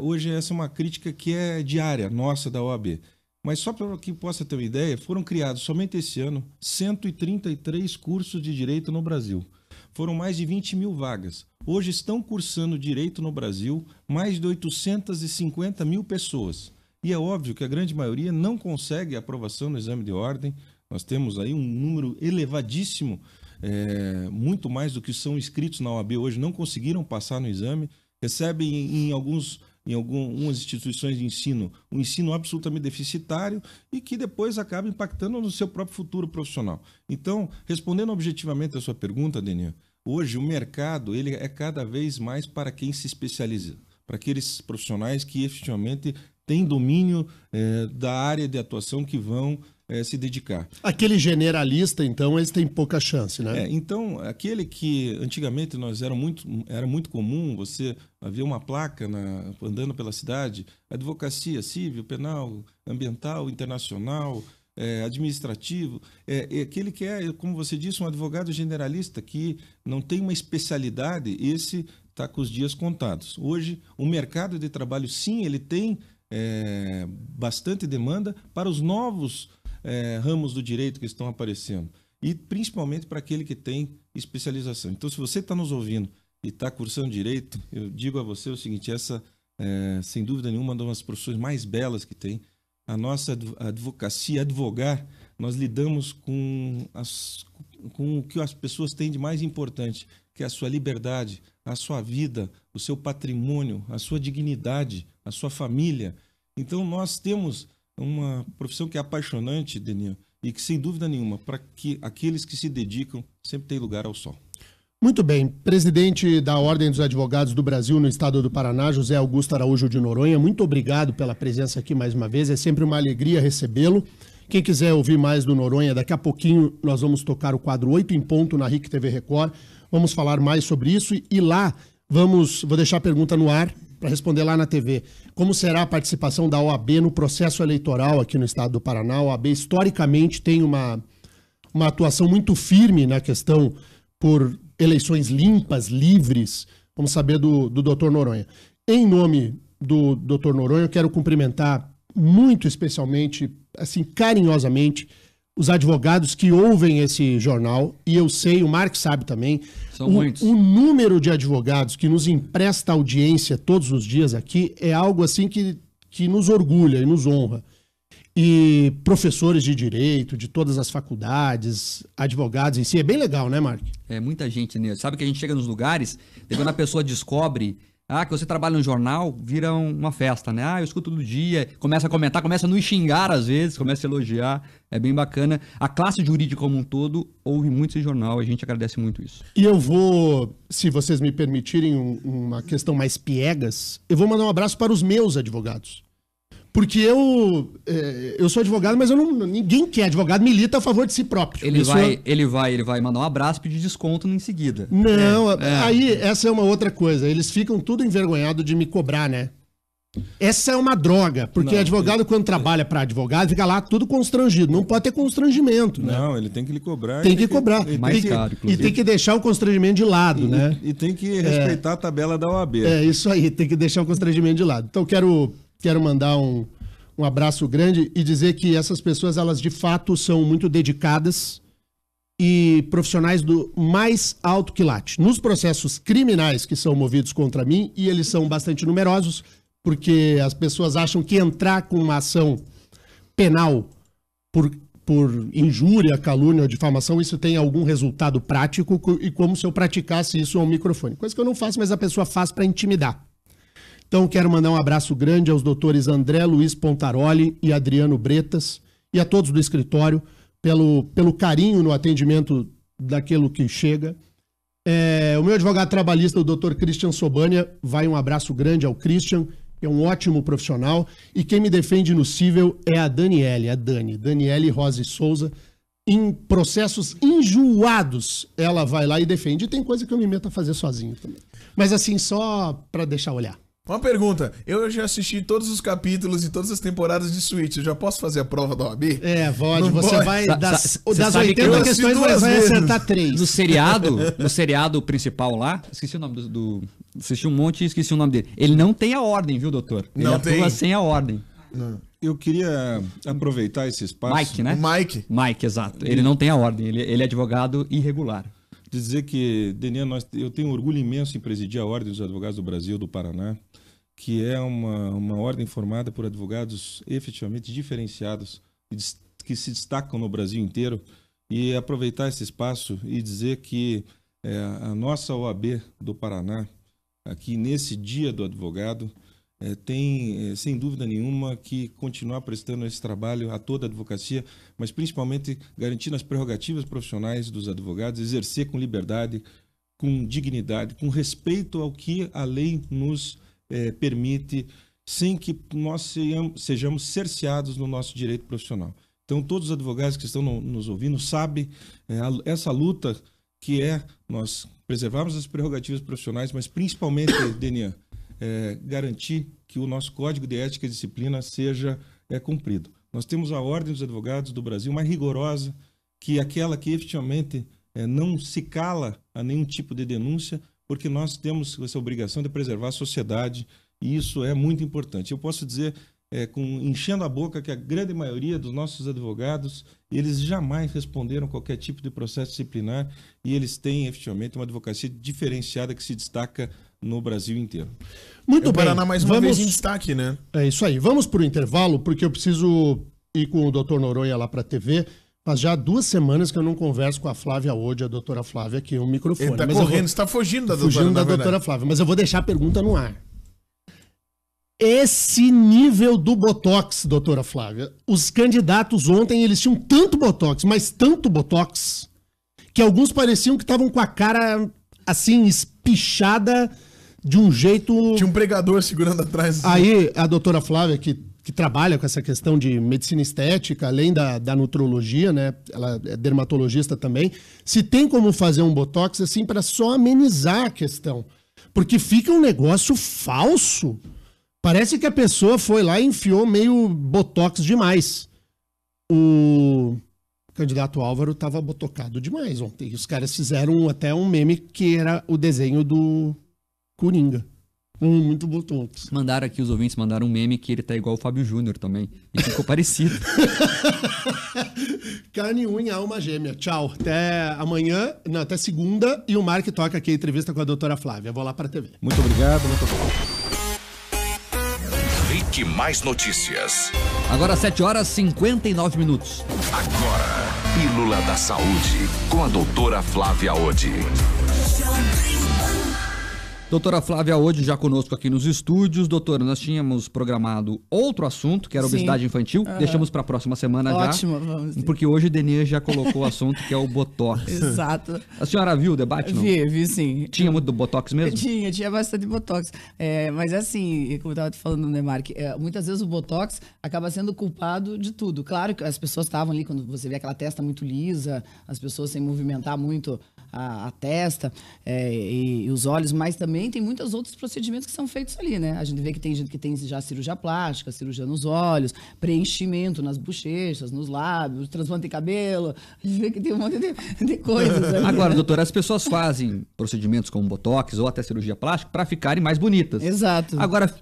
hoje essa é uma crítica que é diária, nossa, da OAB. Mas só para que possa ter uma ideia, foram criados somente esse ano 133 cursos de direito no Brasil. Foram mais de 20 mil vagas. Hoje estão cursando direito no Brasil mais de 850 mil pessoas. E é óbvio que a grande maioria não consegue aprovação no exame de ordem. Nós temos aí um número elevadíssimo, muito mais do que são inscritos na OAB hoje, não conseguiram passar no exame. Recebem em algumas instituições de ensino, um ensino absolutamente deficitário e que depois acaba impactando no seu próprio futuro profissional. Então, respondendo objetivamente a sua pergunta, Deninha, hoje o mercado ele é cada vez mais para quem se especializa, para aqueles profissionais que efetivamente têm domínio da área de atuação que vão se dedicar. Aquele generalista, então, eles têm pouca chance, né? Então, aquele que antigamente era muito comum você ver uma placa andando pela cidade, advocacia civil, penal, ambiental, internacional, administrativo, aquele que é, como você disse, um advogado generalista que não tem uma especialidade, esse está com os dias contados. Hoje, o mercado de trabalho, sim, ele tem bastante demanda para os novos ramos do direito que estão aparecendo e principalmente para aquele que tem especialização. Então, se você está nos ouvindo e está cursando direito, eu digo a você o seguinte, essa sem dúvida nenhuma uma das profissões mais belas que tem. A nossa advocacia, advogar, nós lidamos com o que as pessoas têm de mais importante, que é a sua liberdade, a sua vida, o seu patrimônio, a sua dignidade, a sua família. Então, nós temos uma profissão que é apaixonante, Deninha, e que, sem dúvida nenhuma, para que aqueles que se dedicam sempre têm lugar ao sol. Muito bem. Presidente da Ordem dos Advogados do Brasil no estado do Paraná, José Augusto Araújo de Noronha, muito obrigado pela presença aqui mais uma vez. É sempre uma alegria recebê-lo. Quem quiser ouvir mais do Noronha, daqui a pouquinho nós vamos tocar o quadro 8 em ponto na RIC TV Record. Vamos falar mais sobre isso e lá vou deixar a pergunta no ar para responder lá na TV. Como será a participação da OAB no processo eleitoral aqui no estado do Paraná? A OAB historicamente tem uma atuação muito firme na questão por eleições limpas, livres. Vamos saber do Dr. Noronha. Em nome do Dr. Noronha, eu quero cumprimentar muito especialmente, assim, carinhosamente, os advogados que ouvem esse jornal, e eu sei, o Mark sabe também, são muitos. O número de advogados que nos empresta audiência todos os dias aqui é algo assim que nos orgulha e nos honra. E professores de direito, de todas as faculdades, advogados em si, é bem legal, né, Mark? É muita gente, né? Sabe que a gente chega nos lugares, e quando a pessoa descobre que você trabalha no jornal, vira uma festa, né? Eu escuto todo dia, começa a comentar, começa a nos xingar às vezes, começa a elogiar, é bem bacana. A classe jurídica como um todo ouve muito esse jornal, a gente agradece muito isso. E eu vou, se vocês me permitirem uma questão mais piegas, eu vou mandar um abraço para os meus advogados. Porque eu sou advogado, mas ninguém que é advogado milita a favor de si próprio. Ele vai mandar um abraço e pedir desconto em seguida. Não, aí essa é uma outra coisa. Eles ficam tudo envergonhados de me cobrar, né? Essa é uma droga, porque advogado, quando trabalha para advogado, fica lá tudo constrangido. Não pode ter constrangimento, né? Não, ele tem que lhe cobrar. Tem que cobrar. E tem que deixar o constrangimento de lado, né? E tem que respeitar a tabela da OAB. É isso aí, tem que deixar o constrangimento de lado. Então, quero mandar um abraço grande e dizer que essas pessoas, elas de fato são muito dedicadas e profissionais do mais alto quilate. Nos processos criminais que são movidos contra mim, e eles são bastante numerosos, porque as pessoas acham que entrar com uma ação penal por injúria, calúnia ou difamação, isso tem algum resultado prático, e como se eu praticasse isso ao microfone. Coisa que eu não faço, mas a pessoa faz para intimidar. Então, quero mandar um abraço grande aos doutores André Luiz Pontaroli e Adriano Bretas e a todos do escritório pelo carinho no atendimento daquilo que chega. O meu advogado trabalhista, o Dr. Christian Sobania, vai um abraço grande ao Christian, que é um ótimo profissional, e quem me defende no cível é a Daniele Rose Souza. Em processos enjoados, ela vai lá e defende. E tem coisa que eu me meto a fazer sozinho também. Mas assim, só para deixar olhar. Uma pergunta, eu já assisti todos os capítulos e todas as temporadas de Switch, eu já posso fazer a prova da OAB? Pode, você vai das 80 que questões, vai acertar 3. No seriado principal lá, esqueci o nome assisti um monte e esqueci o nome dele. Ele não tem a ordem, viu, doutor? Ele não atua tem. sem a ordem. Não. Eu queria aproveitar esse espaço. Mike, né? Mike, exato. Ele não tem a ordem, ele é advogado irregular. Dizer que, Denian, eu tenho um orgulho imenso em presidir a Ordem dos Advogados do Brasil, do Paraná, que é uma ordem formada por advogados efetivamente diferenciados, que se destacam no Brasil inteiro, e aproveitar esse espaço e dizer que a nossa OAB do Paraná, aqui nesse Dia do Advogado, tem, sem dúvida nenhuma, que continuar prestando esse trabalho a toda a advocacia, mas principalmente garantindo as prerrogativas profissionais dos advogados, exercer com liberdade, com dignidade, com respeito ao que a lei nos permite, sem que nós sejamos cerceados no nosso direito profissional. Então, todos os advogados que estão nos ouvindo sabem essa luta que é nós preservarmos as prerrogativas profissionais, mas principalmente, Denian, garantir que o nosso Código de Ética e Disciplina seja cumprido. Nós temos a Ordem dos Advogados do Brasil mais rigorosa que aquela que efetivamente não se cala a nenhum tipo de denúncia, porque nós temos essa obrigação de preservar a sociedade e isso é muito importante. Eu posso dizer, enchendo a boca, que a grande maioria dos nossos advogados, eles jamais responderam qualquer tipo de processo disciplinar e eles têm efetivamente uma advocacia diferenciada que se destaca no Brasil inteiro. Muito bem. O Paraná mais uma vez em destaque, né? É isso aí. Vamos para o intervalo, porque eu preciso ir com o Dr. Noronha lá para a TV. Faz já 2 semanas que eu não converso com a Flávia hoje, a doutora Flávia, aqui no microfone. Ele tá correndo, está fugindo da doutora, fugindo da doutora Flávia, mas eu vou deixar a pergunta no ar. Esse nível do Botox, doutora Flávia, os candidatos ontem, eles tinham tanto Botox, mas tanto Botox, que alguns pareciam que estavam com a cara, assim, espichada de um jeito... Tinha um pregador segurando atrás. Aí, a doutora Flávia, que trabalha com essa questão de medicina estética, além da nutrologia, né? Ela é dermatologista também. Se tem como fazer um Botox, assim, para só amenizar a questão. Porque fica um negócio falso. Parece que a pessoa foi lá e enfiou meio Botox demais. O candidato Álvaro estava botocado demais ontem. Os caras fizeram até um meme que era o desenho do Coringa. Muito Botox. Mandaram aqui, os ouvintes mandaram um meme que ele tá igual o Fábio Júnior também. E ficou parecido. Carne, unha, alma gêmea. Tchau. Até amanhã, não, até segunda. E o Mark toca aqui a entrevista com a doutora Flávia. Vou lá para a TV. Muito obrigado. Muito obrigado. Rique Mais Notícias. Agora 7h59. Agora, Pílula da Saúde, com a doutora Flávia Odi. Doutora Flávia Odi já conosco aqui nos estúdios. Doutora, nós tínhamos programado outro assunto, que era obesidade infantil. Deixamos para a próxima semana já. Ótimo, vamos. Porque hoje o Denian já colocou o assunto, que é o Botox. Exato. A senhora viu o debate, não? Vi sim. Tinha muito do Botox mesmo? Tinha bastante Botox. Mas assim, como eu estava te falando, né, Mark? Muitas vezes o Botox acaba sendo culpado de tudo. Claro que as pessoas estavam ali, quando você vê aquela testa muito lisa, as pessoas sem movimentar muito a testa e os olhos, mas também tem muitos outros procedimentos que são feitos ali, né? A gente vê que tem gente que tem já cirurgia plástica, cirurgia nos olhos, preenchimento nas bochechas, nos lábios, transplante de cabelo. A gente vê que tem um monte de coisas ali. Agora, né? doutora, as pessoas fazem procedimentos como Botox ou até cirurgia plástica para ficarem mais bonitas. Exato. Agora,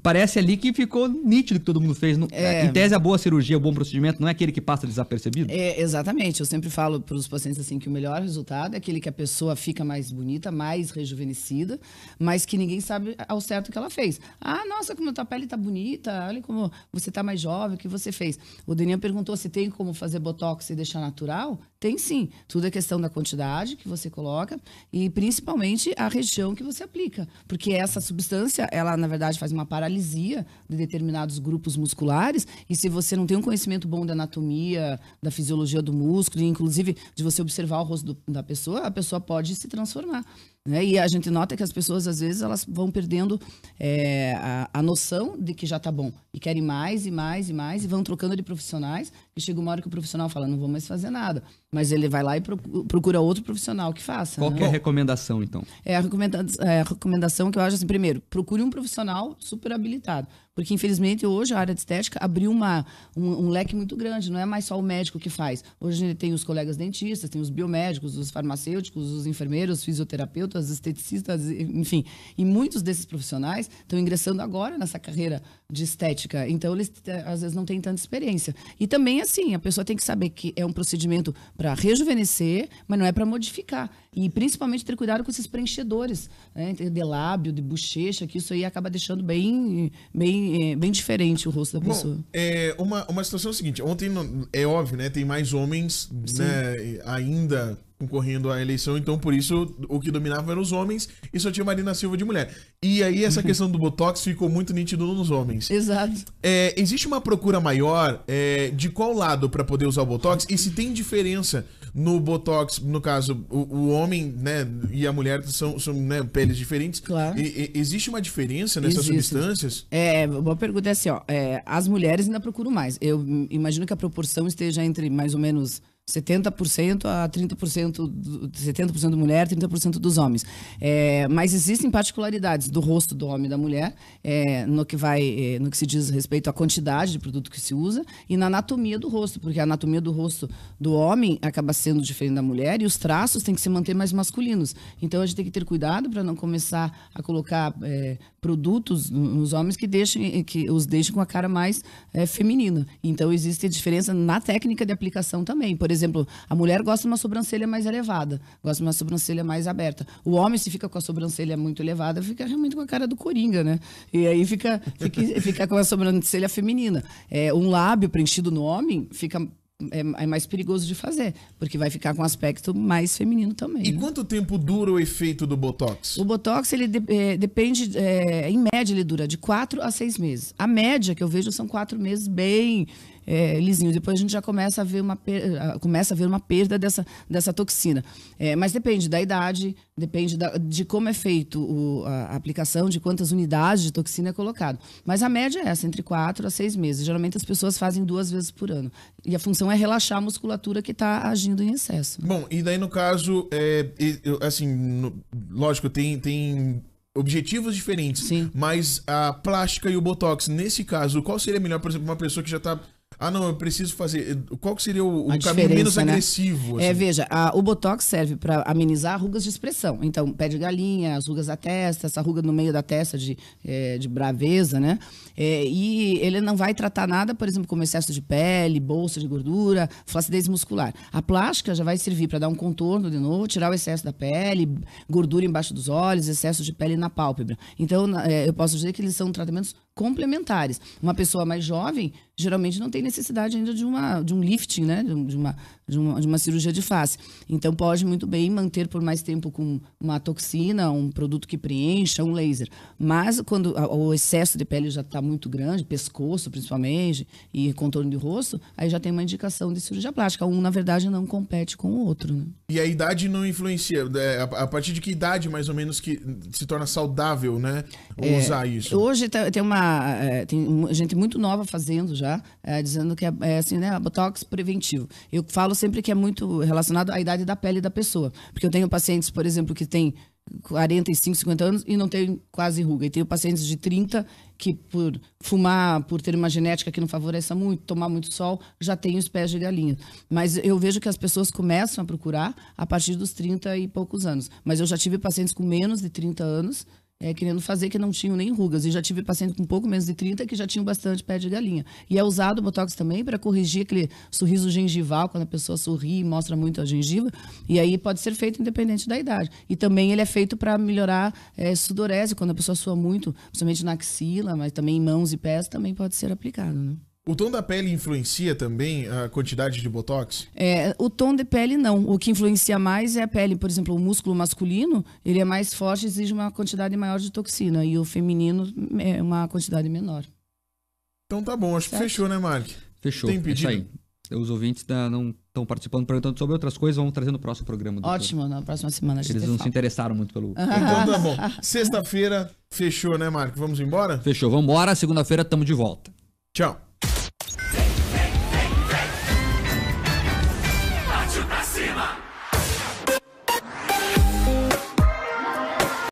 parece ali que ficou nítido que todo mundo fez. Em tese, a boa cirurgia, o bom procedimento não é aquele que passa desapercebido? Exatamente. Eu sempre falo para os pacientes assim que o melhor resultado é aquele que a pessoa fica mais bonita, mais rejuvenescida, mas que ninguém sabe ao certo o que ela fez. Ah, nossa, como a tua pele tá bonita, olha como você tá mais jovem, o que você fez. O Denian perguntou se tem como fazer Botox e deixar natural. Tem sim. Tudo é questão da quantidade que você coloca e principalmente a região que você aplica. Porque essa substância, ela na verdade faz uma paralisia paralisia de determinados grupos musculares, e se você não tem um conhecimento bom da anatomia, da fisiologia do músculo, e inclusive de você observar o rosto da pessoa, a pessoa pode se transformar. Né? E a gente nota que as pessoas, às vezes, elas vão perdendo a noção de que já está bom. E querem mais e mais e mais, e vão trocando de profissionais, e chega uma hora que o profissional fala, não vou mais fazer nada. Mas ele vai lá e procura outro profissional que faça. Qual que é a recomendação, então? A recomendação que eu acho assim, primeiro, procure um profissional super habilitado. Porque, infelizmente, hoje a área de estética abriu um leque muito grande. Não é mais só o médico que faz. Hoje a gente tem os colegas dentistas, tem os biomédicos, os farmacêuticos, os enfermeiros, os fisioterapeutas, os esteticistas, enfim. E muitos desses profissionais estão ingressando agora nessa carreira de estética. Então, eles, às vezes, não têm tanta experiência. E também, assim, a pessoa tem que saber que é um procedimento para rejuvenescer, mas não é para modificar. E, principalmente, ter cuidado com esses preenchedores, né? De lábio, de bochecha, que isso aí acaba deixando bem diferente o rosto da pessoa. Bom, uma situação é a seguinte, ontem, é óbvio, né, tem mais homens, né, ainda concorrendo à eleição, então por isso o que dominava eram os homens e só tinha Marina Silva de mulher. E aí essa questão do Botox ficou muito nítido nos homens. Exato. Existe uma procura maior de qual lado para poder usar o Botox? E se tem diferença no Botox, no caso, o homem, né, e a mulher são né, peles diferentes. Claro. Existe uma diferença nessas substâncias? Boa pergunta é assim, ó, as mulheres ainda procuram mais. Eu imagino que a proporção esteja entre mais ou menos 70% a 30%, 70% mulher, 30% dos homens. Mas existem particularidades do rosto do homem e da mulher, no que se diz respeito à quantidade de produto que se usa e na anatomia do rosto, porque a anatomia do rosto do homem acaba sendo diferente da mulher e os traços têm que se manter mais masculinos. Então a gente tem que ter cuidado para não começar a colocar produtos nos homens que os deixem com a cara mais feminina. Então existe a diferença na técnica de aplicação também. Por exemplo, a mulher gosta de uma sobrancelha mais elevada, gosta de uma sobrancelha mais aberta. O homem, se fica com a sobrancelha muito elevada, fica realmente com a cara do Coringa, né? E aí fica com a sobrancelha feminina. Um lábio preenchido no homem é mais perigoso de fazer, porque vai ficar com um aspecto mais feminino também. E quanto tempo dura o efeito do Botox? O Botox, ele depende, em média, ele dura de 4 a 6 meses. A média que eu vejo são 4 meses bem lisinho. Depois a gente já começa a ver uma perda dessa toxina. Mas depende da idade, depende de como é feito a aplicação, de quantas unidades de toxina é colocado. Mas a média é essa, entre 4 a 6 meses. Geralmente as pessoas fazem 2 vezes por ano. E a função é relaxar a musculatura que está agindo em excesso. Bom, e daí no caso, lógico, tem objetivos diferentes. Sim. Mas a plástica e o Botox, nesse caso, qual seria melhor, por exemplo, uma pessoa que já está... não, eu preciso fazer... Qual que seria o caminho menos agressivo? Né? Assim? Veja, o Botox serve para amenizar rugas de expressão. Então, pé de galinha, as rugas da testa, essa ruga no meio da testa de braveza, né? E ele não vai tratar nada, por exemplo, como excesso de pele, bolsa de gordura, flacidez muscular. A plástica já vai servir para dar um contorno de novo, tirar o excesso da pele, gordura embaixo dos olhos, excesso de pele na pálpebra. Então, eu posso dizer que eles são tratamentos complementares. Uma pessoa mais jovem geralmente não tem necessidade ainda de um lifting, né? De uma cirurgia de face. Então pode muito bem manter por mais tempo com uma toxina, um produto que preencha, um laser. Mas quando o excesso de pele já está muito grande, pescoço principalmente, e contorno de rosto, aí já tem uma indicação de cirurgia plástica. Um, na verdade, não compete com o outro, né? E a idade não influencia? A partir de que idade, mais ou menos, que se torna saudável, né? Usar isso? Hoje tem gente muito nova fazendo já, dizendo que é assim, né? Botox preventivo. Eu falo sempre que é muito relacionado à idade da pele da pessoa. Porque eu tenho pacientes, por exemplo, que têm 45, 50 anos e não tem quase ruga. E tenho pacientes de 30 que por fumar, por ter uma genética que não favoreça muito, tomar muito sol, já tem os pés de galinha. Mas eu vejo que as pessoas começam a procurar a partir dos 30 e poucos anos. Mas eu já tive pacientes com menos de 30 anos querendo fazer, que não tinham nem rugas. E já tive paciente com um pouco menos de 30 que já tinham bastante pé de galinha. E é usado o Botox também para corrigir aquele sorriso gengival, quando a pessoa sorri e mostra muito a gengiva. E aí pode ser feito independente da idade. E também ele é feito para melhorar sudorese, quando a pessoa sua muito, principalmente na axila, mas também em mãos e pés, também pode ser aplicado, né? O tom da pele influencia também a quantidade de Botox? O tom de pele não. O que influencia mais é a pele. Por exemplo, o músculo masculino, ele é mais forte, exige uma quantidade maior de toxina. E o feminino é uma quantidade menor. Então tá bom, acho que fechou, né, Mark? Fechou. Tem pedido? É isso aí. Os ouvintes não estão participando, perguntando sobre outras coisas, vamos trazer no próximo programa. Doutor. Ótimo, na próxima semana a gente Eles não se interessaram muito pelo... Então tá bom. Sexta-feira, fechou, né, Mark? Vamos embora? Fechou, vamos embora. Segunda-feira estamos de volta. Tchau.